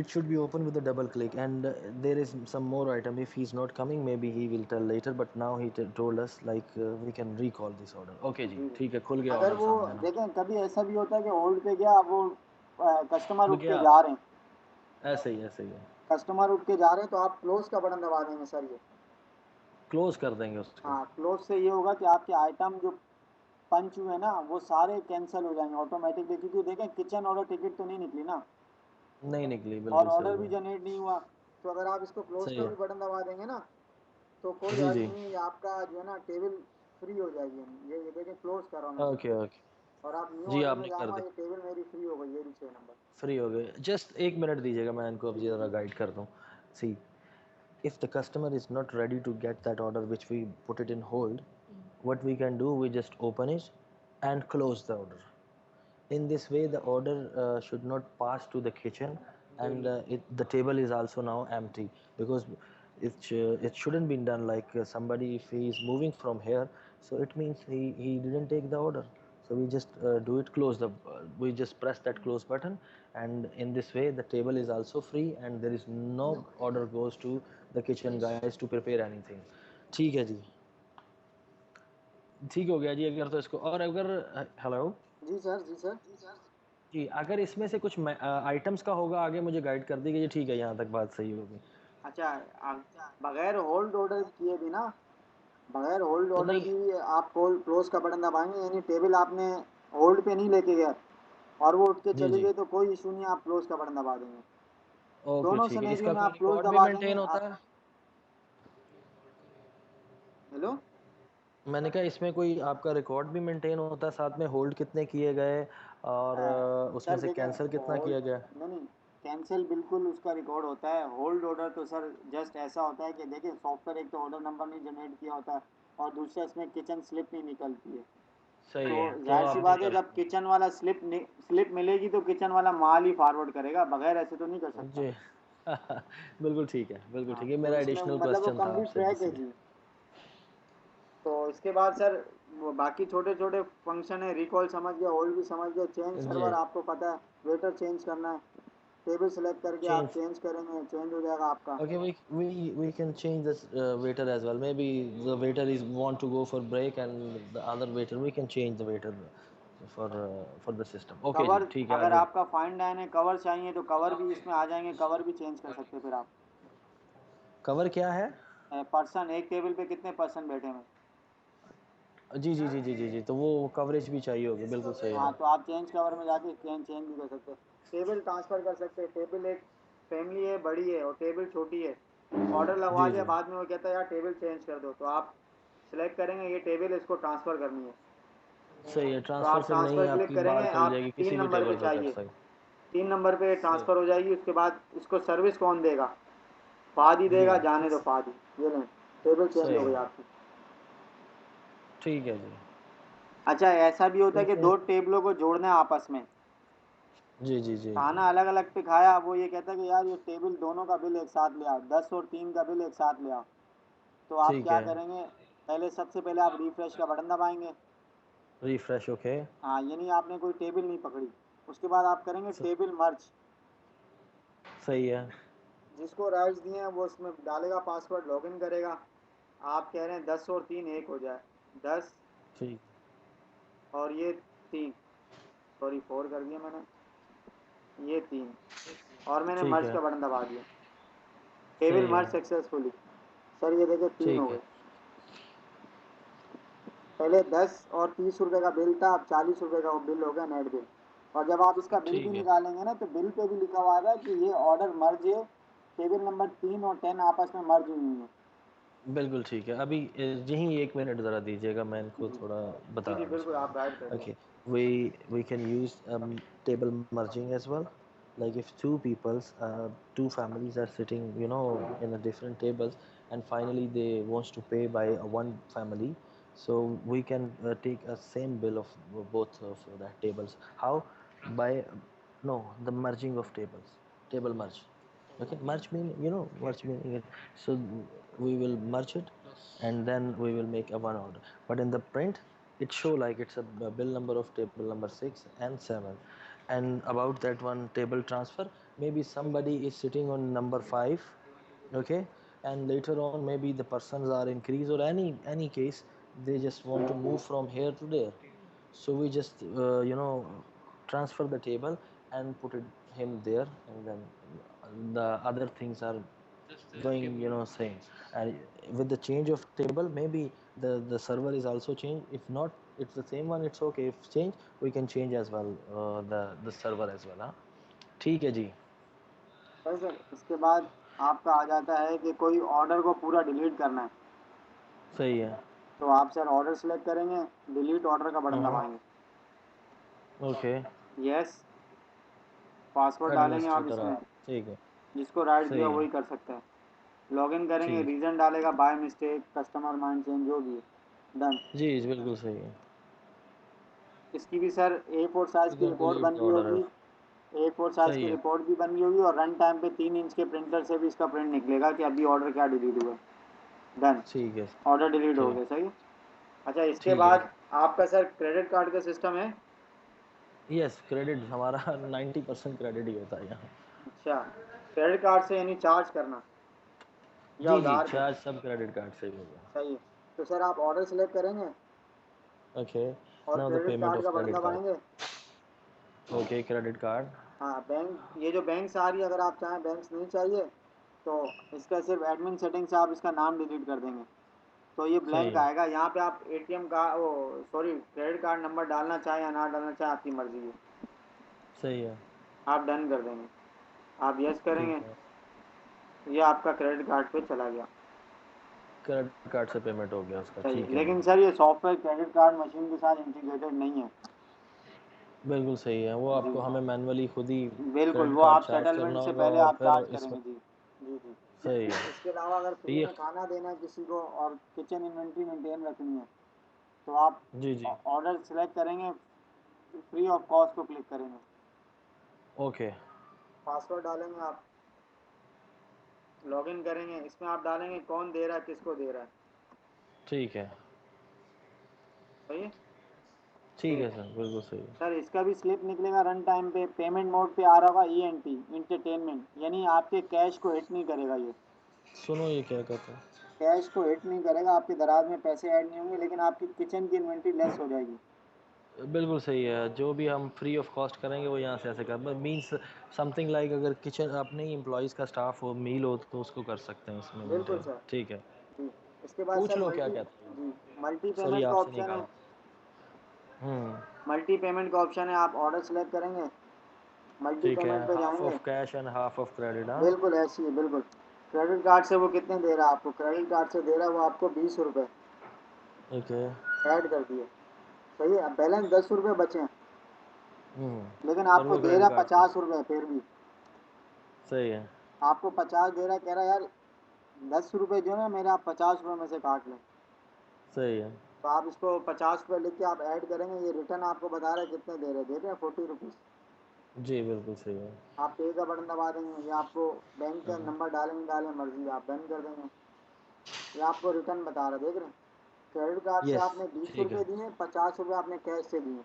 It should be open with a double click, and there is some more item. If he's not coming, maybe he will tell later. But now he told us like we can recall this order. Okay जी. जी, ठीक है. खुल गया अगर order वो सामने ना. देखें कभी ऐसा भी होता है कि होल्ड पे गया, अब वो कस्टमर खुल उठ के गया. जा रहे हैं, ऐसे ही ऐसे ही है. कस्टमर उठ के जा रहे हैं तो आप क्लोज का बटन दबा देंगे सर ये। क्लोज कर देंगे उसको. हाँ, क्लोज से ये होगा कि आपके आइटम जो पंच हुए ना वो सारे कैंसिल हो जाएंगे ऑटोमेटिकली, क्योंकि देखें किचन ऑर्डर टिकट तो नहीं निकली ना, नहीं निकली. और बिल्कुल ऑर्डर सही भी है. जनरेट नहीं हुआ। तो अगर आप इसको क्लोज सही का है. भी बटन दबा देंगे ना तो कोई जी हर्ज जी. नहीं है, आपका जो है ना टेबल फ्री हो जाएगी। ये देखें क्लोज कर रहा हूँ मैं ओके इसको, ओके. और आप न्यू जी ऑर्डर में आपने कर जाऊँगा, दी. ये टेबल मेरी फ्री हो गई, ये भी 6 नंबर। फ्री हो गए. जस्ट 1 मिनट दीजिएगा, मैं इनको अब ज़रा गाइड कर दूँ. सी, if the customer is not ready to get that order which we put it in hold, what we can do, we just open it and close the order. In this way the order should not pass to the kitchen, and the table is also now empty because it shouldn't be done like somebody if he is moving from here, so it means he didn't take the order. So we just do it, close the we just press that close button, and in this way the table is also free and there is no order goes to the kitchen guys to prepare anything. ठीक है जी. ठीक हो गया जी. अगर तो इसको, और अगर हेलो जी सर, जी सर। जी, अगर इसमें से कुछ आइटम्स का होगा आगे मुझे गाइड कर दीजिए. ठीक है, यहाँ तक बात सही होगी. अच्छा, आप बगैर होल्ड ऑर्डर किए भी ना, बगैर होल्ड तो ऑर्डर नहीं. की आप क्लोज का बटन दबाएंगे, यानी टेबल आपने होल्ड पे नहीं लेके गए और वो उठ के जी चली जी. गई तो कोई इशू नहीं, आप क्लोज का बटन दबा देंगे। ओके दोनों ठीक है. सिनेरियो इसका में कोई आप क्लोज रिकॉर्ड भी दबा देंगे मेंटेन आप। होता है? हेलो, मैंने कहा इसमें कोई आपका रिकॉर्ड भी मेंटेन होता है साथ में, होल्ड कितने किए गए और उसमें सर से देखें कैंसिल कितना होल्ड, किया गया? नहीं, कैंसिल बिल्कुल उसका रिकॉर्ड होता है। होल्ड ऑर्डर तो सर जस्ट ऐसा होता है कि देखिए सॉफ्टवेयर एक तो ऑर्डर नंबर नहीं जनरेट किया होता है, और दूसरा इसमें किचन स्लिप नहीं निकलती है। सही तो है, तो जाहिर सी आप नहीं बात है कर जब किचन वाला स्लिप मिलेगी तो किचन वाला माल ही फॉरवर्ड करेगा, बगैर ऐसे तो नहीं कर सकता। जी. बिल्कुल ठीक है, बिल्कुल हाँ, ठीक है. तो मेरा इसमें एडिशनल मतलब वो क्वेश्चन था कंप्लीट आपसे ट्रैक बस है ये. जी। तो इसके बाद सर वो बाकी छोटे छोटे फंक्शन है, रिकॉल समझ गया, होल्ड भी समझ गया, चेंज जी. सर्वर आपको पता है, वेटर चेंज करना है, टेबल सेलेक्ट करके आप चेंज. चेंज करेंगे, चेंज हो जाएगा आपका। Okay, we can change this waiter as well. Maybe the waiter is want to go for break, and the other waiter we can change the waiter for the system. Okay जी, cover, ठीक है. अगर आगे आपका fine dine है, cover चाहिए तो cover भी इसमें आ जाएंगे, कवर भी चेंज कर सकते हैं फिर आप। कवर क्या है? पर्सन एक टेबल पे कितने पर्सन बैठे हैं। जी जी जी जी जी जी. तो वो कवरेज भी चाहिए होगी. बिल्कुल सही हाँ, है. तो आप चेंज कवर में जाके चेंज भी कर सकते हैं, टेबल ट्रांसफ़र कर सकते हैं। टेबल एक फैमिली है, बड़ी है, और टेबल छोटी है, ऑर्डर लगवा जी दिया, जी. बाद में वो कहता है यार टेबल चेंज कर दो, तो आप सेलेक्ट करेंगे ये टेबल, इसको ट्रांसफ़र करनी है, सही है. तो ट्रांसफ़र आप फिर नहीं ट्रांसफ़र क्लिक आपकी बात करेंगे, हो आप जाएगी, 3 किसी भी नंबर पे टेबल पे कर चाहिए, सकते. 3 नंबर पे सही ट्रांसफ़र हो जाएगी। उसके बाद इसको सर्विस कौन देगा? फाद ही जी देगा, जाने दो फाद ही। ये लें, टेबल चेंज हो सही गई है आपकी। ठीक है जी अच्छा, ऐसा भी होता है कि लेकिन 2 टेबलों को जोड़ना है आपस में। जी जी जी जी खाना अलग-अलग पे खाया, वो ये कहता है कि यार ये टेबल दोनों का बिल एक साथ ले आओ, 10 और 3 का बिल एक साथ ले आओ। तो आप ठीक क्या है करेंगे, पहले सबसे पहले आप रिफ्रेश का बटन दबाएँगे। रिफ्रेश ओके हाँ, यानी आपने कोई टेबल नहीं पकड़ी। उसके बाद आप करेंगे टेबल मर्ज। सही है जिसको राइट्स दिए हैं वो उसमें डालेगा पासवर्ड, लॉगिन करेगा। आप कह रहे हैं 10 और 3 एक हो जाए। 10 ठीक और ये 3, सॉरी 4 कर दिया मैंने, ये 3 और मैंने ठीक मर्ज है का बटन दबा दिया। टेबल सही मर्ज है सक्सेसफुली। सर ये देखिए 3 हो ठीक है गए। पहले 10 और 30 रुपए का बिल था, अब 40 रुपए का बिल हो गया नेट बिल। और जब आप इसका बिल भी ठीक है निकालेंगे ना, तो बिल पे भी लिखा हुआ है कि ये ऑर्डर मर्ज है, टेबल नंबर 3 और 10 आपस में मर्ज हुई हैं। बिल्कुल ठीक है अभी यहीं 1 मिनट ज़रा दीजिएगा मैं इनको जी थोड़ा जी बता जी, रहा हूँ बिल्कुल इसमें आप गाइड करिए। okay we can use table merging as well like if two peoples two families are sitting you know in a different tables and finally they wants to pay by one family so we can take a same bill of both of that tables how by no the merging of tables table merge okay merge mean you know merge meaning it so we will merge it and then we will make a one order but in the print it show like it's a bill number of table number 6 and 7 and about that one table transfer maybe somebody is sitting on number 5 okay and later on maybe the persons are increase or any case they just want to move from here to there so we just you know transfer the table and put it him there and then the other things are going you know same and with the change of table maybe the server is also changed if not it's the same one it's okay if change we can change as well the server as well हाँ ठीक है जी सही sir, इसके बाद आपका आ जाता है कि कोई ऑर्डर को पूरा डिलीट करना है। सही है तो आप सर ऑर्डर सेलेक्ट करेंगे, डिलीट ऑर्डर का बटन दबाएंगे। ओके यस, पासवर्ड डालेंगे आप एडमिनिस्ट्रेटर इसमें। आप ठीक है जिसको राइट दिया सही है वही कर सकता है। लॉगिन करेंगे, ठीक रीज़न डालेगा, by mistake, customer mind change, जो भी है। डन। जी बिल्कुल सही है इसकी भी सर A4 साइज़ यू की कैन रिपोर्ट डिलीट बन द गई ऑर्डर होगी। A4 साइज़ सही की है रिपोर्ट भी बन गई होगी और रन टाइम पे 3 इंच के प्रिंटर से भी इसका प्रिंट निकलेगा कि अभी ऑर्डर क्या डिलीट हुआ। डन। ठीक है ऑर्डर डिलीट हो ठीक गया, सही। अच्छा, इसके ठीक है बाद आपका सर क्रेडिट कार्ड का सिस्टम है? यस क्रेडिट हमारा 90% क्रेडिट ही होता है यहाँ अच्छा, क्रेडिट कार्ड से यानी चार्ज करना या जी जी उधार पे? चार्ज सब क्रेडिट कार्ड से ही होगा सही है। तो सर आप ऑर्डर सेलेक्ट करेंगे ओके और now the credit payment card of का बटन क्रेडिट दबाएंगे। कार्ड ओके क्रेडिट कार्ड हाँ, बैंक, ये जो बैंक्स आ रही है, अगर आप चाहें बैंक्स नहीं चाहिए तो इसका सिर्फ एडमिन सेटिंग से आप इसका नाम डिलीट कर देंगे। तो ये सही ब्लैंक है आएगा। यहाँ पे आप एटीएम का वो, सॉरी, क्रेडिट कार्ड नंबर डालना चाहें या ना डालना चाहें, आपकी मर्जी है। सही है आप डन कर देंगे, आप यस करेंगे, ठीक है ये आपका क्रेडिट कार्ड पे चला गया। क्रेडिट कार्ड से पेमेंट हो गया उसका सही है, ठीक है जी लेकिन सर ये सॉफ्टवेयर क्रेडिट कार्ड मशीन के साथ इंटीग्रेटेड नहीं है। बिल्कुल सही है वो जी आपको हमें मैनुअली खुद ही बिल्कुल, क्रेडिट वो कार्ड आप चार्ज सेटलमेंट करना से होगा पहले और आप फिर चार्ज इसमें करेंगे। जी जी जी। सही है इसके अलावा अगर फ्री ये में खाना देना है किसी को और किचन इन्वेंट्री मेंटेन रखनी है, तो आप जी जी ऑर्डर सेलेक्ट करेंगे, फ्री ऑफ कॉस्ट को क्लिक करेंगे, ओके पासवर्ड डालेंगे आप, लॉगिन करेंगे। इसमें आप डालेंगे कौन दे रहा है, किसको दे रहा है। ठीक है सही है। ठीक है ठीक। सर बिल्कुल सही है सर इसका भी स्लिप निकलेगा रन टाइम पे। पेमेंट मोड पे आ रहा होगा ENT, इंटरटेनमेंट, यानी आपके कैश को हिट नहीं करेगा ये। सुनो ये क्या कहते हैं कैश को हिट नहीं करेगा, आपके दराज में पैसे ऐड नहीं होंगे, लेकिन आपकी किचन की इन्वेंट्री लेस हो जाएगी। बिल्कुल सही है जो भी हम फ्री ऑफ कॉस्ट करेंगे वो यहाँ से ऐसे कर मीन्स समथिंग लाइक अगर किचन अपने ही एम्प्लॉयज़ का स्टाफ हो मील हो तो उसको कर सकते हैं इसमें बिल्कुल मेंटेन सर। ठीक है जी। इसके बाद पूछ सर लो क्या मल्टी, कहते हैं जी, मल्टी सॉरी पेमेंट का आपसे नहीं ऑप्शन है। कहा हम्म मल्टी पेमेंट का ऑप्शन है, आप ऑर्डर सेलेक्ट करेंगे, मल्टी ठीक है पेमेंट पे हाफ जाएंगे। Of cash and half of credit हाँ बिल्कुल ऐसी है, बिल्कुल। क्रेडिट कार्ड से वो कितने दे रहा है आपको? क्रेडिट कार्ड से दे रहा है वो आपको 20 रुपये, ओके ऐड कर दिए। सही है, अब बैलेंस 10 रुपये बचे हैं। लेकिन और आपको वो दे क्रेडिट रहा कार्ड से 50 रुपये फिर भी सही है। आपको 50 दे रहा, कह रहा यार 10 रुपये जो है मेरे आप 50 रुपये में से काट लें। सही है। तो आप इसको 50 रुपये लिख के आप ऐड करेंगे, ये रिटर्न आपको बता रहा है कितने दे रहे हैं 40 रुपीज़। जी बिल्कुल सही है। आप पे का बटन दबा देंगे, या आपको बैंक का नंबर डालेंगे, डालें मर्जी आप डन कर देंगे, ये आपको रिटर्न बता रहा है, देख रहे हैं। क्रेडिट कार्ड से यस आपने बीस ठीक रुपये है, दिए, 50 रुपये आपने कैश से दिए।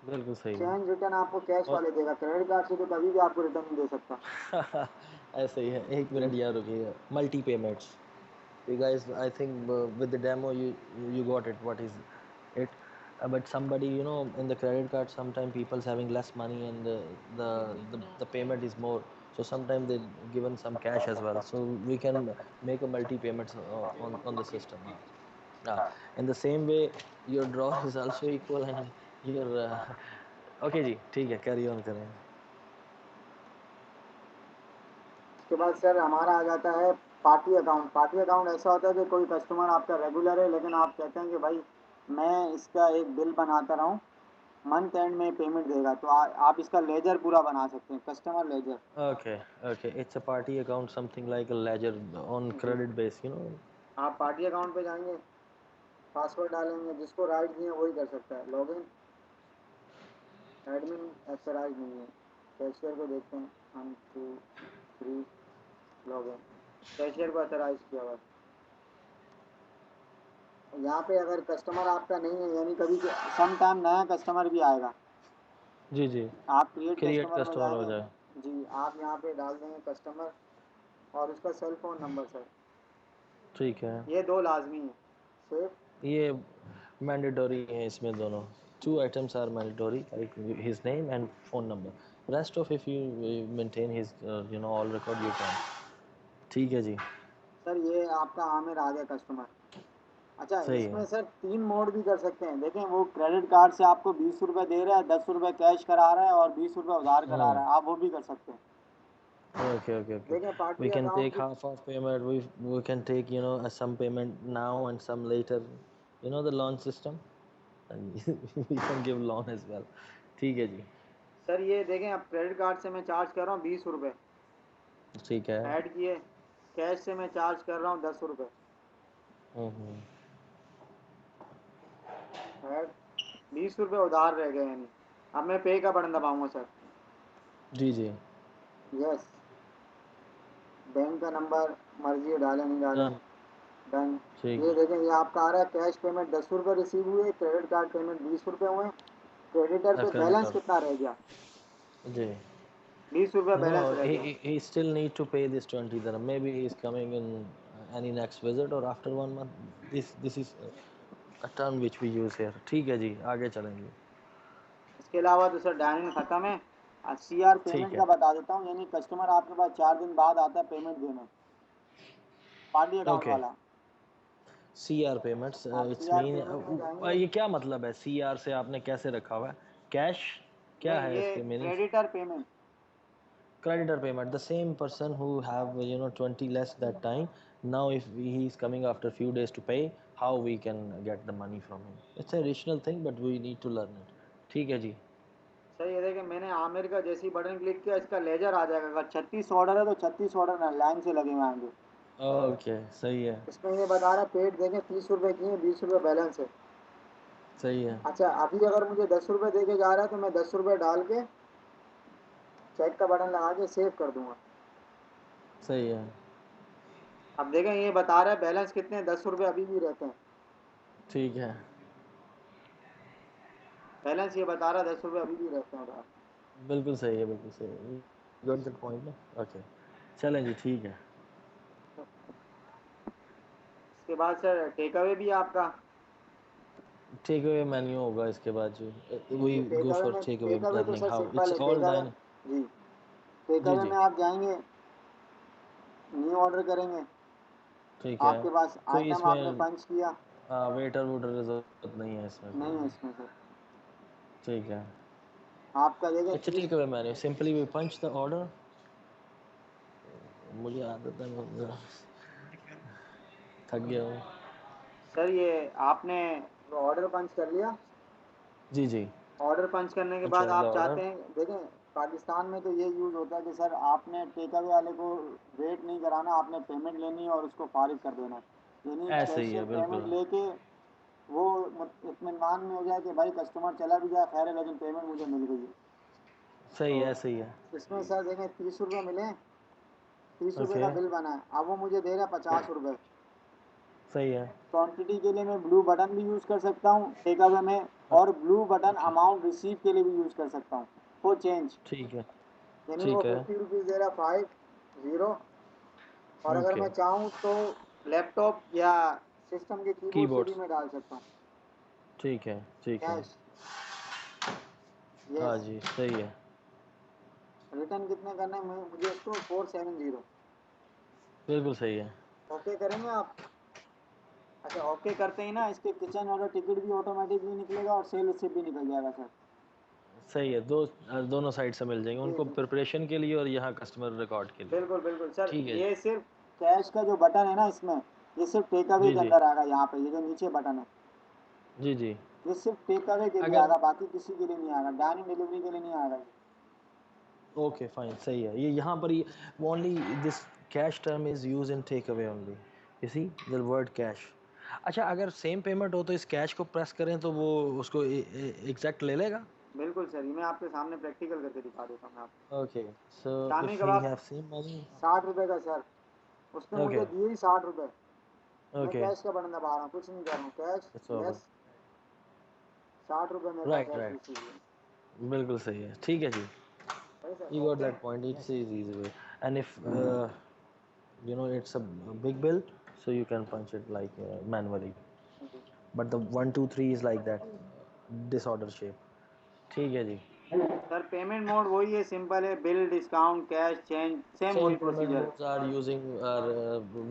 बिल्कुल सही है। चेंज रिटर्न आपको कैश और वाले देगा, क्रेडिट कार्ड से तो कभी भी आपको रिटर्न नहीं दे सकता। ऐसे ही है। एक जी मिनट यार रुकिएगा। Multi payments, you guys, I think with the demo you got it what is it. But somebody, you know, in the credit card sometimes people's having less money and the payment is more, so sometimes they given some cash as well, so we can make a multi payments on the system. In the same way your draw is also equal and your okay जी ठीक है, carry on करें। उसके बाद sir हमारा आ जाता है party account. Party account ऐसा होता है कि कोई कस्टमर आपका रेगुलर है, लेकिन आप कहते हैं कि भाई मैं इसका एक बिल बनाता रहूँ, मंथ एंड में पेमेंट देगा, तो आप इसका लेजर पूरा बना सकते हैं, customer ledger. Okay, okay, it's a party account, something like a ledger on जी credit base, you know। आप पार्टी अकाउंट पे जाएंगे, पासवर्ड डालेंगे, जिसको राइट दिए वही कर सकता है लॉगिन। एडमिन अथराइज नहीं है। कैशियर को देखते हैं, 1 2 3 लॉगिन, कैशियर को अथराइज किया हुआ है। यहाँ पे अगर कस्टमर आपका नहीं है, यानी कभी सम टाइम नया कस्टमर भी आएगा, जी जी, आप क्रिएट क्रिएट कस्टमर में कस्टमर हो जाएंगे। जाए। जी आप यहाँ पे डाल देंगे कस्टमर और उसका सेल फोन नंबर सर, ठीक है, ये दो लाजमी है। सेव। ये मैंडेटरी है इसमें दोनों। Two items are mandatory, like his name and phone number. Rest of if you maintain his you know all record you can. ठीक है जी, सर ये आपका आमिर आ गया कस्टमर। अच्छा सही इसमें है। सर 3 मोड भी कर सकते हैं, देखें वो क्रेडिट कार्ड से आपको 20 रुपये दे रहा है, 10 रुपये कैश करा रहा है और 20 रुपये उधार करा रहा है, आप वो भी कर सकते हैं। Okay, okay, okay. देखें We party can account take की। half of payment. We can take, you know, some payment now and some later. You know the loan system, and we can give loan as well. ठीक है जी, sir ये देखें अब credit card से मैं charge कर रहा हूँ 20 रुपये, ठीक है। ऐड किए। कैश से मैं चार्ज कर रहा हूँ 10 रुपये, हम्म। ऐड। 20 रुपये उधार रह गए, यानी अब मैं पे का बटन दबाऊंगा सर। जी जी। यस, बैंक का नंबर मर्जी डालें नहीं डालें, डन। डन। ठीक ये है। देखें ये आपका आ रहा है कैश पेमेंट 10 रुपये रिसीव हुए, क्रेडिट कार्ड पेमेंट 20 रुपये हुए। क्रेडिटर पे बैलेंस क्रेडिटर। कितना रह गया, जी। 20 रुपये No, बैलेंस रह गया। he still need to pay this 20 dirham. Maybe he is coming in any next visit or after 1 month. This is a term which we use here. ठीक है जी, आगे चलेंगे। इसके अलावा तो सर डायनिंग ख़त्म है। सी आर ठीक पेमेंट है। का बता देता हूँ, यानी कस्टमर आपके पास 4 दिन बाद आता है पेमेंट देने, पार्टी अकाउंट ओके। वाला। CR पेमेंट्स, आप see it's R mean, payment में जाएंगे। ये क्या मतलब है CR से आपने कैसे रखा हुआ है? कैश क्या नहीं है ये इसके meaning? Creditor payment. Creditor payment, the same person who have, you know, 20 less that time, now if he is coming after few days to pay, how we can get the money from him? It's a additional thing but we need to learn it. ठीक है जी। Sir ये देखिए मैंने आमिर का जैसे ही button click किया, इसका laser आ जाएगा। अगर 36 ऑर्डर है तो 36 ऑर्डर लाइन से लगे हुए आएंगे। ओके सही है। इसमें ये बता रहा है पेड देखें 30 रुपये की है, 20 रुपये बैलेंस है। सही है। अच्छा अभी अगर मुझे 10 रुपये दे के जा रहा है तो मैं 10 रुपये डाल के चेक का बटन लगा के सेव कर दूंगा। सही है। अब देखें ये बता रहा है बैलेंस कितने, 10 रुपये अभी भी रहते हैं। ठीक है। बैलेंस ये बता रहा है 10 रुपये अभी भी रहते हैं उधार। बिल्कुल सही है, बिल्कुल सही है। गॉट दैट पॉइंट ना। ओके, चलें जी, ठीक है। इसके बाद सर टेक अवे भी है आपका। टेक अवे मेन्यू होगा इसके बाद जी। वी जी go for take away take away तो learning sir how simple it's है ऑल टेक अवे। डाइन। जी टेक जी अवे जी। में आप जाएंगे, न्यू ऑर्डर करेंगे, ठीक है। आपके पास कोई आइटम आपने इसमें पंच किया। वेटर वूटर की ज़रूरत नहीं है इसमें नहीं कोई। है इसमें सर। ठीक है। आपका देखें अच्छा 30। Take away menu, simply we punch the order. मुझे आदत है, मैं थक गया हूँ। सर ये आपने ऑर्डर पंच कर लिया। जी जी। ऑर्डर पंच करने के बाद अच्छा मतलब आप ऑर्डर चाहते हैं, देखें पाकिस्तान में तो ये यूज़ होता है कि सर आपने टेक अवे वाले को वेट नहीं कराना, आपने पेमेंट लेनी है और उसको फारिग कर देना है। यानी ऐसे ही कैशियर है पेमेंट बिल्कुल। लेके वो इत्मीनान में हो जाए कि भाई कस्टमर चला भी जाए खैर है, लेकिन पेमेंट मुझे मिल गई है। सही तो है ऐसे ही है। इसमें सर देखें 30 रुपये मिले, 30 रुपये ओके का बिल बना है, अब वो मुझे दे रहा है 50 रुपये। सही है। क्वांटिटी के लिए मैं ब्लू बटन भी यूज़ कर सकता हूँ टेक अवे में, और blue button okay amount receive के लिए भी यूज़ कर सकता हूँ फॉर चेंज। ठीक है। यानी वो ठीक है। 50 रुपीज़ दे रहा 50। और अगर ओके मैं चाहूँ तो लैपटॉप या सिस्टम के कीबोर्ड से भी कीबोर्ड्स मैं डाल सकता हूँ ठीक है। ठीक है। कैश। हाँ यस। जी सही है। रिटर्न कितने करना है मुझे इसको 470। बिल्कुल सही है। ओके करेंगे आप? अच्छा ओके करते ही ना इसके किचन वाला टिकट भी ऑटोमेटिकली निकलेगा और सेल रिसिप्ट भी निकल जाएगा सर। सही है। दोनों साइड से मिल जाएंगे जी उनको, जी प्रिपरेशन के लिए और यहाँ कस्टमर रिकॉर्ड के लिए। बिल्कुल बिल्कुल सर, ठीक है जी। ये सिर्फ कैश का जो बटन है ना इसमें, ये सिर्फ टेक अवे जी के जी। अंदर आएगा, यहाँ पे ये जो नीचे बटन है जी जी। ये सिर्फ टेक अवे के लिए अगर आएगा, बाकी किसी के लिए नहीं आएगा, डाइनिंग डिलीवरी के लिए नहीं आएगा ये। ओके फाइन सही है। ये यहाँ पर ही only this cash term is use in take away only, you see the word cash. अच्छा अगर सेम पेमेंट हो तो इस कैश को प्रेस करें तो वो उसको एग्जैक्ट ले लेगा? बिल्कुल सर, ये मैं आपके सामने प्रैक्टिकल करके दिखा देता हूँ आपको। Okay so shami if we kebab have same money. 60 रुपये का सर, उसने ओके मुझे दिए ही 60 रुपये। मैं ओके कैश का बटन दबा रहा हूँ, कुछ नहीं कर रहा हूँ, कैश। It's over. यस, 60 रुपये मेरे पास राइट कैश राइट रिसीव हुए। बिल्कुल सही है। ठीक है जी। सही sir, You got okay. that point. It's easy way. And if you know it's a big bill, so you can punch it like manually. But the 1 2 3 is like that disorder shape. ठीक है जी। Sir payment mode वही है, simple है, bill discount cash change same वही Same payment procedure है। modes are using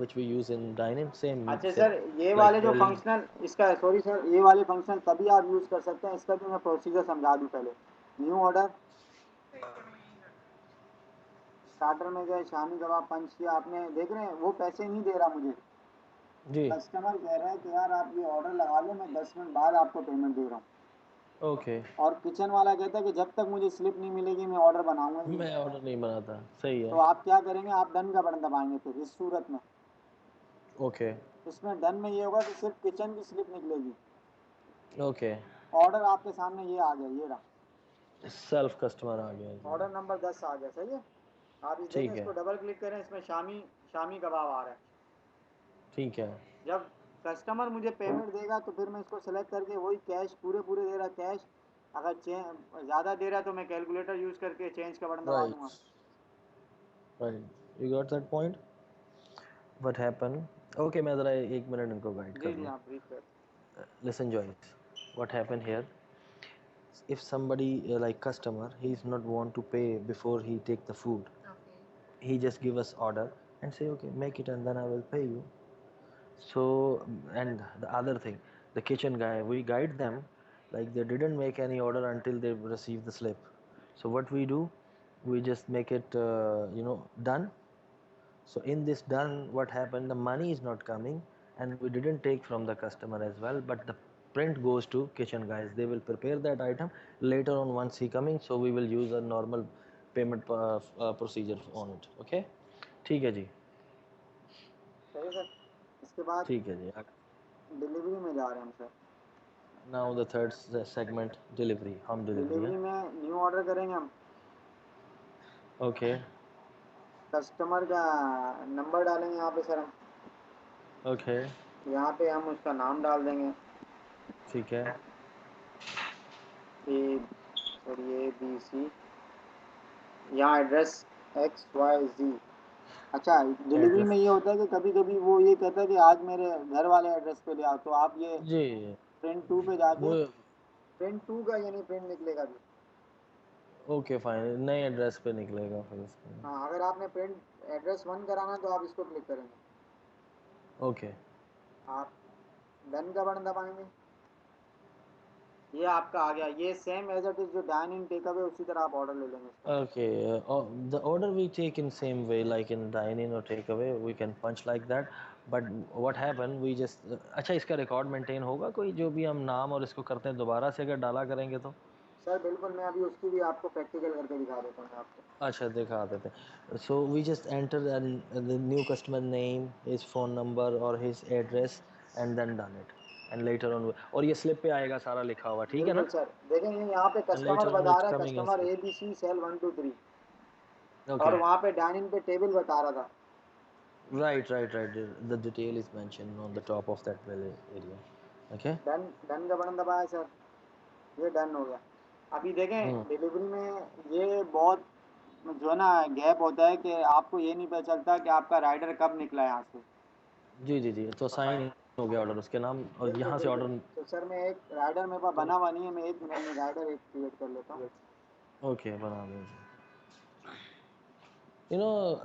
which we use in dining. Same अच्छा same sir, ये like वाले जो bill. फंक्शनल इसका है, सॉरी सर, ये वाले फंक्शन तभी आप यूज़ कर सकते हैं, इसका भी मैं प्रोसीजर समझा दूँ पहले। न्यू ऑर्डर, स्टार्टर में गए, शामी कबाब पंच किया आपने, देख रहे हैं वो पैसे नहीं दे रहा मुझे। जी। कस्टमर कह रहा है कि यार आप ये ऑर्डर लगा लो, मैं 10 मिनट बाद आपको पेमेंट दे रहा हूँ। Okay. और किचन वाला कहता है कि जब तक मुझे स्लिप नहीं मिलेगी मैं ऑर्डर बनाऊंगा ही नहीं। मैं ऑर्डर नहीं बनाता। सही तो है। आप क्या करेंगे, आप डन का बटन दबाएंगे फिर इस सूरत में। Okay. इसमें डन में ये होगा कि सिर्फ किचन की स्लिप निकलेगी। Okay. ऑर्डर आपके सामने ये आ गया, ये रहा सेल्फ कस्टमर आ गया जी। ऑर्डर नंबर 10 आ गया, सही है। आप इस देखें, ठीक है। इसको डबल क्लिक करें, इसमें शामी शामी कबाब आ रहा है। ठीक है। जब कस्टमर मुझे पेमेंट देगा तो फिर मैं इसको सेलेक्ट करके वही कैश पूरे पूरे दे रहा कैश, अगर ज़्यादा दे रहा है तो मैं कैलकुलेटर यूज़ करके चेंज का बटन दबा दूंगा। Right. Right. You got that point? What happened? Okay, मैं ज़रा 1 मिनट इनको गाइड जी कर जी लूँ। हाँ ब्रीफ कर। Listen, Joyce. What happened here? If somebody like customer, he's not want to pay before he take the food. Okay. He just give us order and say, okay, make it and then I will pay you. So, and the other thing, the kitchen guy, we guide them like they didn't make any order until they receive the slip. So what we do, we just make it, done. So in this done, what happened? The money is not coming, and we didn't take from the customer as well. But the print goes to kitchen guys. They will prepare that item later on once he coming. So we will use a normal payment procedure on it. Okay? ठीक है जी। सही है sir. इसके बाद ठीक है जी। Delivery में जा रहे हैं हम sir. Now the third segment, delivery, home delivery. Delivery में न्यू ऑर्डर करेंगे हम, Okay. कस्टमर का नंबर डालेंगे यहाँ पे सर हम, Okay. यहाँ पे हम उसका नाम डाल देंगे, ठीक है। ए सॉरी ABC, यहाँ एड्रेस XYZ। अच्छा, डिलीवरी में एड्रेस ये होता है कि कभी कभी वो ये कहता है कि आज मेरे घर वाले एड्रेस पे ले आओ, तो आप ये जी। प्रिंट 2 पे जाके वो प्रिंट 2 का यानी प्रिंट निकलेगा भी। ओके फाइन, नए एड्रेस पे निकलेगा फिर उसका। हाँ, अगर आपने प्रिंट एड्रेस 1 कराना है तो आप इसको क्लिक करेंगे, ओके। आप डन का बटन दबाएंगे, ये आपका आ गया, ये सेम एज इट इज जो डाइन इन टेक अवे उसी तरह आप ऑर्डर ले लेंगे इसका। Okay, the order we take in same way like in dine-in or takeaway, we can punch like that. But what happen, we just अच्छा इसका record maintain होगा कोई, जो भी हम नाम और इसको करते हैं दोबारा से अगर डाला करेंगे तो? सर बिल्कुल, मैं अभी उसकी भी आपको प्रैक्टिकल करके दिखा देता हूँ आपको। अच्छा दिखा देते हैं। So we just enter the new customer name, his phone number और his address and then done it and later on. और ये स्लिप पे आएगा सारा लिखा हुआ, ठीक है बिल्कुल ना? सर, देखेंगे यहाँ पे एंड कस्टमर लेटर ऑन बता इट्स रहा है, coming in customer slip. ABC sale 123, और ओके, वहाँ पे डाइनिंग पे टेबल बता रहा था। Right, the detail is mention on the top of that bill area. Okay. Done, done का बटन दबाया सर, ये डन हो गया। अभी देखें हम्म। डिलीवरी में ये बहुत जो है ना गैप होता है कि आपको ये नहीं पता चलता कि आपका राइडर कब निकला यहाँ से। जी, तो साइन हो गया ऑर्डर उसके नाम, और बिल्कुल यहाँ से बिल्कुल। ऑर्डर। तो सर मैं एक राइडर मेरे पास बना हुआ नहीं है, मैं 1 मिनट में राइडर एक क्रिएट कर लेता हूँ। ओके, बना दीजिए।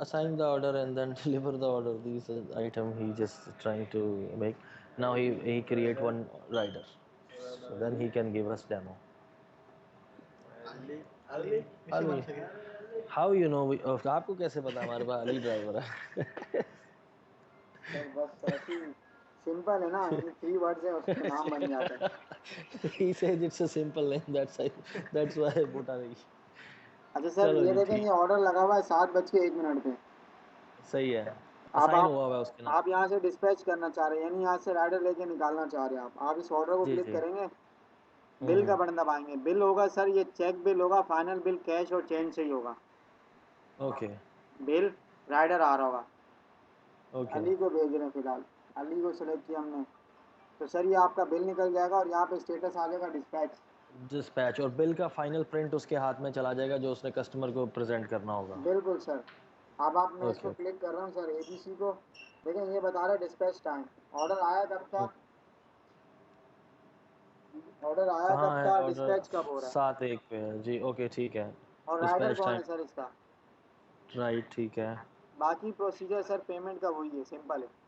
Assign the order and then deliver the order. These item he just trying to make. Now he create one rider, so then he can give us demo. Ali, how you know? आपको कैसे पता हमारे पास Ali driver है? Sir बस ऐसी simple है ना, 3 word है उसमें नाम बन जाता है। He says it's a simple name. That's why I put Ali. अच्छा सर चलो ये जी, देखें, ठीक, ये ऑर्डर लगा हुआ है 7:01 पे। सही है। अब असाइन हुआ हुआ है उसके नाम। आप यहाँ से डिस्पैच करना चाह रहे हैं, यानी यहाँ से राइडर लेके निकालना चाह रहे हैं आप इस ऑर्डर को जी क्लिक जी। करेंगे, बिल का हम्म। बटन दबाएंगे। बिल होगा सर, ये चेक बिल होगा, फाइनल बिल कैश और चेंज से ही होगा। ओके बिल राइडर आ रहा होगा, ओके। अली को भेज रहे हैं फिलहाल, अली को सेलेक्ट किया हमने। तो सर ये आपका बिल निकल जाएगा और यहाँ पे स्टेटस आ जाएगा डिस्पैच। डिस्पैच, और बिल का फाइनल प्रिंट उसके हाथ में चला जाएगा जो उसने कस्टमर को प्रेजेंट करना होगा। बिल्कुल सर। अब आप, मैं ओके इसको ओके। क्लिक कर रहा हूँ सर ABC को, देखें ये बता रहा है डिस्पैच टाइम। ऑर्डर आया कब था, ऑर्डर आया कब कहाँ है था, ऑर्डर? डिस्पैच कब हो रहा है, 7-1 पे है जी। ओके ठीक है। और राइडर डिस्पैच कौन टाइम, है सर इसका। राइट, ठीक है। बाकी प्रोसीजर सर पेमेंट का वही है, सिंपल है।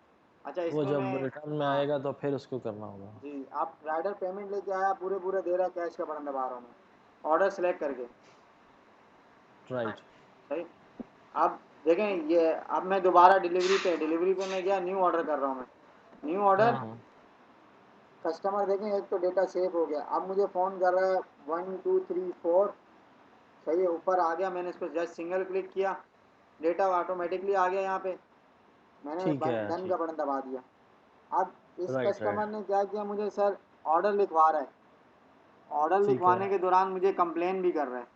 अच्छा वो इसमें जब मैं, रिटर्न में हाँ आएगा तो फिर उसको करना होगा। जी, आप राइडर पेमेंट लेके आया, पूरे पूरे दे रहा है, कैश का बटन दबा रहा हूँ मैं, ऑर्डर सेलेक्ट करके। राइट। सही। अब देखें ये, अब मैं दोबारा डिलीवरी पे मैं गया, न्यू ऑर्डर कर रहा हूँ मैं, न्यू ऑर्डर। हम्म। कस्टमर देखें एक तो डेटा सेव हो गया, अब मुझे फ़ोन कर रहा है 1 2 3 4। सही है, ऊपर आ गया, मैंने इस पर जस्ट सिंगल क्लिक किया, डेटा ऑटोमेटिकली आ गया यहाँ पे, मैंने ठीक है डन का ठीक। बटन दबा दिया। अब इस राइट राइट। कस्टमर ने क्या किया, मुझे सर ऑर्डर लिखवा रहा है, ऑर्डर ठीक है। लिखवाने के दौरान मुझे कंप्लेन भी कर रहा है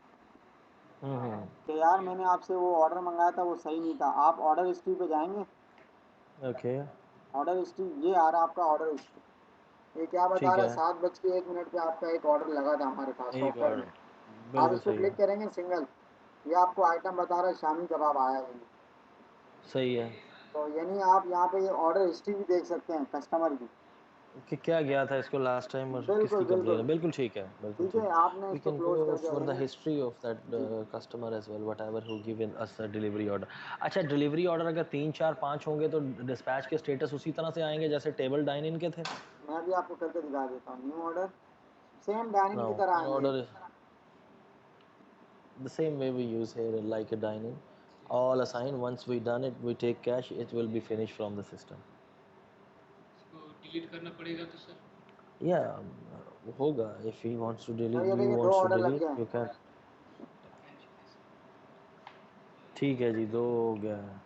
हम्म। कि यार मैंने आपसे वो ऑर्डर मंगाया था वो सही नहीं था। आप ऑर्डर हिस्ट्री पे जाएंगे, ओके ऑर्डर हिस्ट्री ये आ रहा है आपका ऑर्डर हिस्ट्री। ये क्या बता ठीक रहा है, है। 7:01 पे आपका एक ऑर्डर लगा था हमारे पास एक सॉफ्टवेयर और, में। आप बिल्कुल इसको सही क्लिक है। करेंगे सिंगल, ये आपको आइटम बता रहा है शामी कबाब आया है। सही है तो यानी आप यहाँ पे ये ऑर्डर हिस्ट्री भी देख सकते हैं कस्टमर की। कि क्या गया था इसको लास्ट टाइम और बिल्कुल किसकी कंप्लेन बिल्कुल। है। बिल्कुल ठीक है, बिल्कुल ठीक ठीक है, है। आपने वी इसको कैन क्लोज गो करके आ फॉर द जाएंगे। हिस्ट्री ऑफ दैट जी customer as well, whatever who given us delivery order. अच्छा, डिलीवरी ऑर्डर अगर 3 4 5 होंगे तो डिस्पैच के स्टेटस उसी तरह से आएंगे जैसे टेबल डाइन इन के थे? मैं भी आपको करके दिखा देता हूँ, new order same dining no, की तरह आएंगे। Order the same way we use here like a dining, all assign. Once we done it, we take cash, it will be finished from the system. इसको delete करना पड़ेगा तो sir? Yeah, होगा। If he wants to sir delete, ये you देखिए 2 wants to order लग delete, गए हैं। you can। ठीक है जी, 2 हो गया है।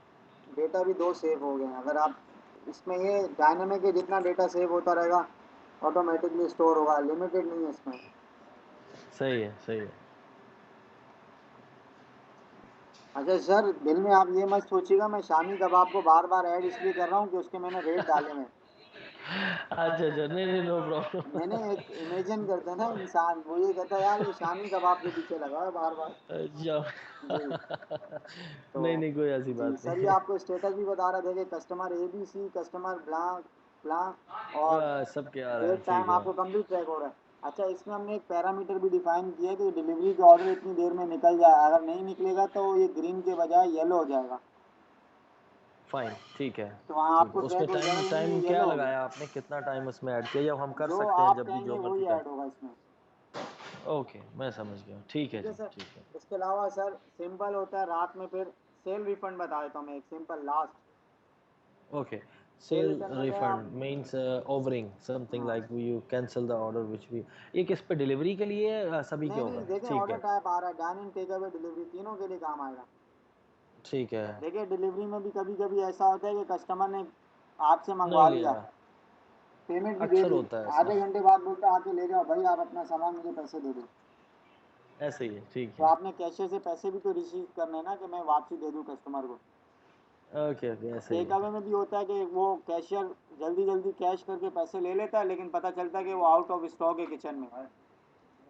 डेटा भी 2 सेव हो गए हैं। अगर आप इसमें, ये डायनामिक है, जितना डेटा सेव होता रहेगा ऑटोमेटिकली स्टोर होगा, लिमिटेड नहीं है इसमें। सही है सही है। अच्छा सर, बिल में आप ये मत सोचिएगा मैं शामी कबाब को बार बार ऐड इसलिए कर रहा हूँ कि उसके मैंने रेट डाले हुए हैं। अच्छा, नहीं, नो प्रॉब्लम। मैंने एक इमेजिन करते हैं ना इंसान, वो ये कहता है यार ये शामी कबाब के पीछे लगा है बार बार। अच्छा। जी। तो नहीं, कोई ऐसी जी बात सर, ये नहीं। आपको स्टेटस भी बता रहा था कि customer ABC, customer blank blank, और सब क्या आ रहा है, डेट ठीक टाइम है। आपको कंप्लीट ट्रैक हो रहा है। अच्छा इसमें हमने एक पैरामीटर भी डिफाइन किया है कि डिलीवरी का ऑर्डर इतनी देर में निकल जाए, अगर नहीं निकलेगा तो ये ग्रीन के बजाय येलो हो जाएगा। फाइन, ठीक है। तो वहाँ ठीक है, आपको ट्रैक उसमें हो जाएगा, टाइम यानी टाइम ये क्या येलो हो गया। लगाया आपने, कितना टाइम उसमें ऐड किया, या हम कर जो सकते हैं आप जब भी कहेंगे जो मर्जी वही कर? ऐड होगा इसमें। ओके, मैं समझ गया। ठीक है ठीक है जी, सर। ठीक है। इसके अलावा सर सिंपल होता है रात में, फिर सेल रिफंड बता देता हूँ मैं एक simple last. Okay, sale sale return में गए आप। रिफंड मीन्स ओवरिंग समथिंग हाँ like you cancel the order which भी। ये किस पे डिलीवरी के लिए है सभी के नहीं नहीं, ऊपर? देखें ठीक ऑर्डर है टाइप आ रहा है, dine in, take away, delivery, तीनों के लिए काम आएगा। ठीक है। देखिए डिलीवरी में भी कभी कभी ऐसा होता है कि कस्टमर ने आपसे मंगवा नहीं लिया, लिया, पेमेंट भी दे अक्सर दी, होता है ऐसा। आधे घंटे बाद बोलता है आके ले जाओ भाई, आप अपना सामान मुझे पैसे दे दो। ऐसे ही है, ठीक तो है। आपने कैशियर से पैसे भी तो रिसीव करने हैं ना, कि मैं वापसी दे दूं कस्टमर को। ओके ओके, ऐसे ही टेक है। अवे में भी होता है कि वो कैशियर जल्दी जल्दी कैश करके पैसे ले लेता है, लेकिन पता चलता है कि वो आउट ऑफ स्टॉक है किचन में।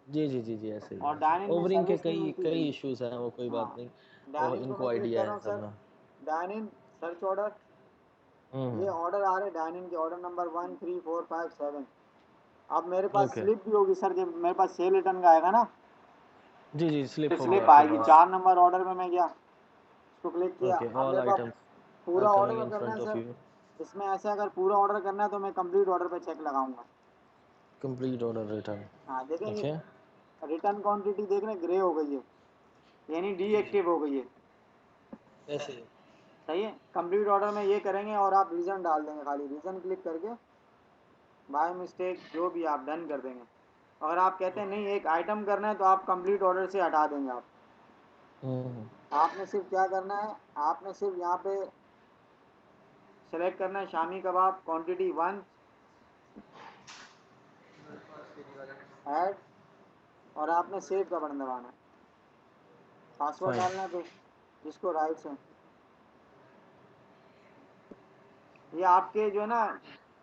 जी जी जी जी, ऐसे ही और है, ऐसे डाइन इन में ओवरिंग के सर्विस नहीं कई मिलती कई जल्दी। इश्यूज हैं, वो कोई हाँ, बात नहीं। वो डाइन इन को इनको मैं क्लिक कर आइडिया रहा है हूँ सर, करना। डाइन इन, सर्च ऑर्डर, ये हम्म। ऑर्डर आ रहे डाइन इन के, ऑर्डर नंबर 13457। अब मेरे पास ओके। स्लिप भी होगी सर, जब मेरे पास सेल रिटर्न का आएगा ना, जी जी, तो स्लिप होगी स्लिप आपके आएगी। पास। 4 नंबर ऑर्डर में मैं गया, उसको क्लिक किया, ओके, अब ऑल मेरे पास आइटम्स आर पूरा कमिंग ऑर्डर इन करना है फ्रंट ऑफ सर। यू। इसमें ऐसे अगर पूरा ऑर्डर करना है तो मैं कंप्लीट ऑर्डर पे चेक लगाऊंगा। Complete order return. हाँ देखें, ये ओके। रिटर्न क्वांटिटी देख रहे हैं, ग्रे हो गई है, यानी डीएक्टिव हो गई है। ऐसे ही। सही है, कंप्लीट ऑर्डर में ये करेंगे और आप रीज़न डाल देंगे, खाली रीज़न क्लिक करके बाय मिस्टेक जो भी आप डन कर देंगे। अगर आप कहते हैं नहीं एक आइटम करना है तो आप कंप्लीट ऑर्डर से हटा देंगे आप। हम्म। आपने सिर्फ क्या करना है, आपने सिर्फ यहाँ पे सेलेक्ट करना है शामी कबाब क्वांटिटी 1, ऐड, और आपने सेव का बटन दबाना है, पासवर्ड फाइन। डालना है तो जिसको राइट से। ये आपके जो है ना,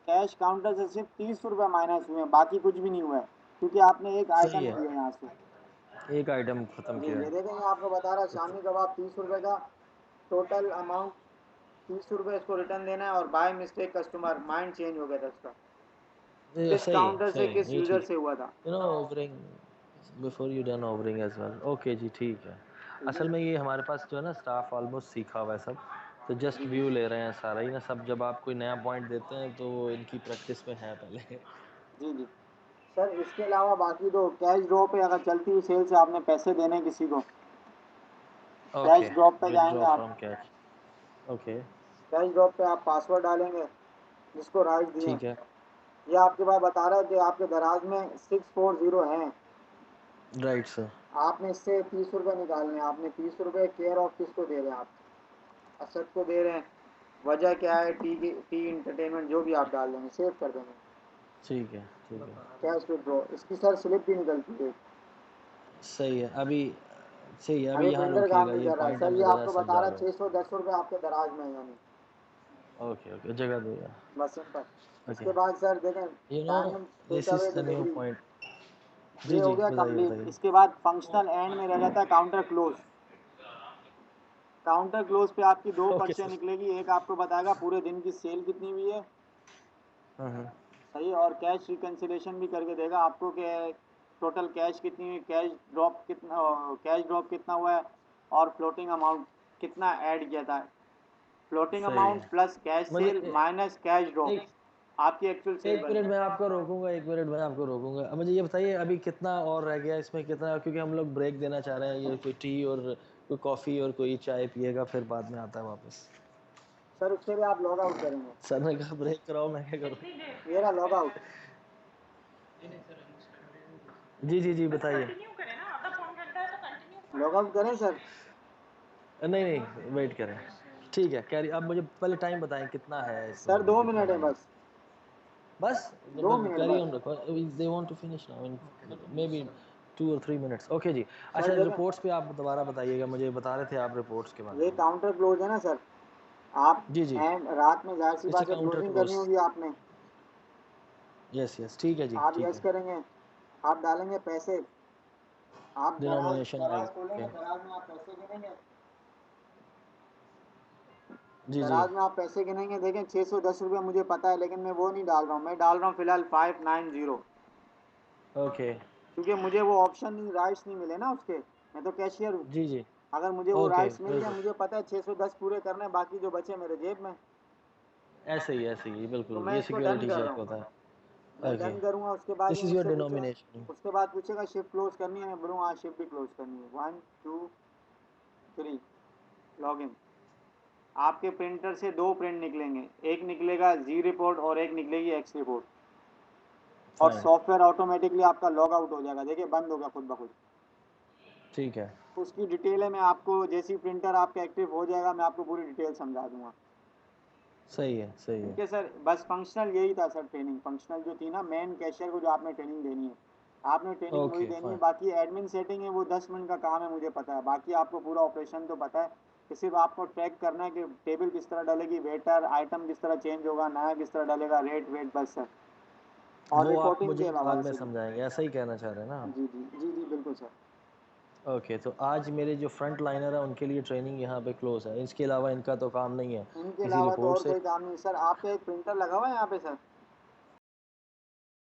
कैश काउंटर से सिर्फ 30 रुपये माइनस हुए हैं, बाकी कुछ भी नहीं हुआ है, क्योंकि आपने एक सही आइटम है, किया यहाँ से। एक आइटम खत्म जी किया ये है। देखें, ये आपको बता रहा है ओके। शामी कबाब 30 रुपये का, टोटल अमाउंट 30 रुपये, इसको रिटर्न देना है, और by mistake customer mind change हो गया था उसका, ये किस सही है, काउंटर से सही है, किस ये यूज़र ठीक से हुआ था। है। Ordering before you done ordering as well. Okay जी, ठीक है। ठीक है असल में ये हमारे पास जो है ना स्टाफ ऑलमोस्ट सीखा हुआ है सब, तो जस्ट जी जी व्यू ले रहे हैं सारा ही ना सब। जब आप कोई नया पॉइंट देते हैं तो वो इनकी प्रैक्टिस में है पहले। जी जी। सर इसके अलावा बाकी तो कैश ड्रॉप पे अगर चलती हुई सेल से आपने पैसे देने हैं किसी को, कैश ओके, ड्रॉप पे जाएंगे विदड्रॉ आप, from cash. Okay, cash drop पे आप पासवर्ड डालेंगे जिसको राइट दिए। ठीक है। ये आपके पास बता रहा है कि आपके दराज में 640 हैं, राइट सर। आपने इससे 30 रुपये निकालने हैं। आपने 30 रुपये केयर ऑफ किसको दे रहे हैं, आप असद को दे रहे हैं, वजह क्या है, टी इंटरटेनमेंट, जो भी आप डाल देंगे, सेव कर देंगे। ठीक है, ठीक है। कैश विड्रॉ, इसकी सर स्लिप भी निकलती है। सही है, अभी सही है, अब अभी ये यहाँ प्रिंटर काम रुकिएगा, नहीं ये कर रहा है पॉइंट सर, हमें ये ज़रा आपको बता समझा रहा है दो। 610 रुपये आपके दराज में है, यानी ओके ओके, जगह दो यार। बस सिंपल। ओके, इसके बाद सर देखें, you know diamond take this is away the new delivery, point. ये जी हो जी, गया बताइए कंप्लीट। बताइए। इसके बाद फंक्शनल एंड में रह जाता है काउंटर क्लोज। काउंटर क्लोज पे आपकी दो ओके पर्चियाँ सर। निकलेगी, एक आपको बताएगा पूरे दिन की सेल कितनी हुई है, हाँ। सही है, और कैश रिकन्सिलेशन भी करके देगा आपको कि टोटल कैश कितनी हुई, कैश ड्रॉप कितना हुआ है, और फ्लोटिंग अमाउंट कितना ऐड किया था। फ्लोटिंग सही अमाउंट है। प्लस कैश मुझे सेल माइनस कैश ड्रॉप, एक आपकी एक्चुअल सेल एक बनी मिनट है। में आपको रोकूंगा, एक मिनट में आपको रोकूंगा। अब मुझे ये बताइए अभी कितना और रह गया इसमें, कितना, क्योंकि हम लोग ब्रेक देना चाह रहे हैं। ये कोई टी और कोई कॉफ़ी और कोई चाय पिएगा, फिर बाद में आता है वापस। सर उसके लिए आप लॉग आउट करेंगे, सर ने कहा ब्रेक कराओ, मैं क्या करूँ? ये रहा लॉग आउट। नहीं नहीं सर, हम स्टार्ट जी जी जी, बताइए। लॉग आउट करें सर। नहीं नहीं, वेट करें। ठीक है, कैरी। अब मुझे पहले टाइम बताएं कितना है इसमें, सर अभी 2 मिनट कितना है टाइम? बस, बस, तो 2 मिनट कैरी बस। ऑन रखो। They want to finish now in maybe 2 और 3 मिनट्स। ओके जी। सर अच्छा, देखें, रिपोर्ट्स पे आप दोबारा बताइएगा, मुझे बता रहे थे आप रिपोर्ट्स के बारे ये में। काउंटर क्लोज है ना सर, आप जी जी, एंड रात में जाहिर सी इट्स अ बात है काउंटर क्लोजिंग क्लोज। करनी होगी आपने, यस यस, ठीक है जी, आप ठीक यस है। करेंगे, आप डालेंगे पैसे, आप दराज डिनोमिनेशन आई। दराज खोलेंगे, ओके। दराज में आप पैसे गिनेंगे, जी जी। दराज में आप पैसे गिनेंगे। देखें 610 रुपये मुझे पता है, लेकिन मैं वो नहीं डाल रहा हूँ, मैं डाल रहा हूँ फिलहाल 590, ओके। क्योंकि मुझे वो ऑप्शन नहीं, राइट्स नहीं मिले ना उसके, मैं तो कैशियर हूँ। जी जी। अगर मुझे वो ओके, राइट्स मिल गए, बिल्कुल। मुझे पता है 610 पूरे करने हैं, बाकी जो बचे मेरे जेब में, ऐसे ही तो बिल्कुल, मैं ये इसको डन सिक्योरिटी कर रहा चेक हूँ। होता है। मैं ओके, डन करूँगा, उसके बाद ये दिस इज योर मुझसे पूछेगा, डिनोमिनेशन। उसके बाद पूछेगा शिफ्ट क्लोज करनी है, मैं बोलूँगा हाँ शिफ्ट भी क्लोज करनी है, 1 2 3 लॉग इन। आपके प्रिंटर से 2 प्रिंट निकलेंगे, एक निकलेगा जी रिपोर्ट और एक निकलेगी एक्स रिपोर्ट, और फाइन, सॉफ्टवेयर ऑटोमेटिकली आपका लॉग आउट हो जाएगा, देखिए बंद होगा खुद ब खुद। ठीक है, उसकी डिटेल है, मैं आपको जैसी प्रिंटर आपका एक्टिव हो जाएगा मैं आपको पूरी डिटेल समझा दूंगा। सही है, सही है। ठीक है सर, बस फंक्शनल यही था सर, ट्रेनिंग फंक्शनल जो थी ना, मेन कैशियर को जो आपने ट्रेनिंग देनी है, आपने ट्रेनिंग वही ओके, देनी है। फाइन। बाकी एडमिन सेटिंग है वो 10 मिनट का काम है, मुझे पता है। बाकी आपको पूरा ऑपरेशन तो पता है कि सिर्फ आपको ट्रैक करना है कि टेबल किस तरह डलेगी, वेटर आइटम किस तरह चेंज होगा, नया किस तरह डलेगा, रेट वेट, बस सर। और वो आप रिपोर्टिंग मुझे के अलावा बाद में ऐसे भी। समझाएँगे, ऐसा ही कहना चाह रहे हैं ना आप? जी जी जी जी बिल्कुल सर। ओके, तो आज मेरे जो फ्रंट लाइनर है उनके लिए ट्रेनिंग यहाँ पे क्लोज़ है। इसके अलावा इनका तो काम नहीं है, इनके किसी अलावा तो रिपोर्ट और से। कोई काम नहीं सर। आपका एक प्रिंटर लगा हुआ है यहाँ पे सर?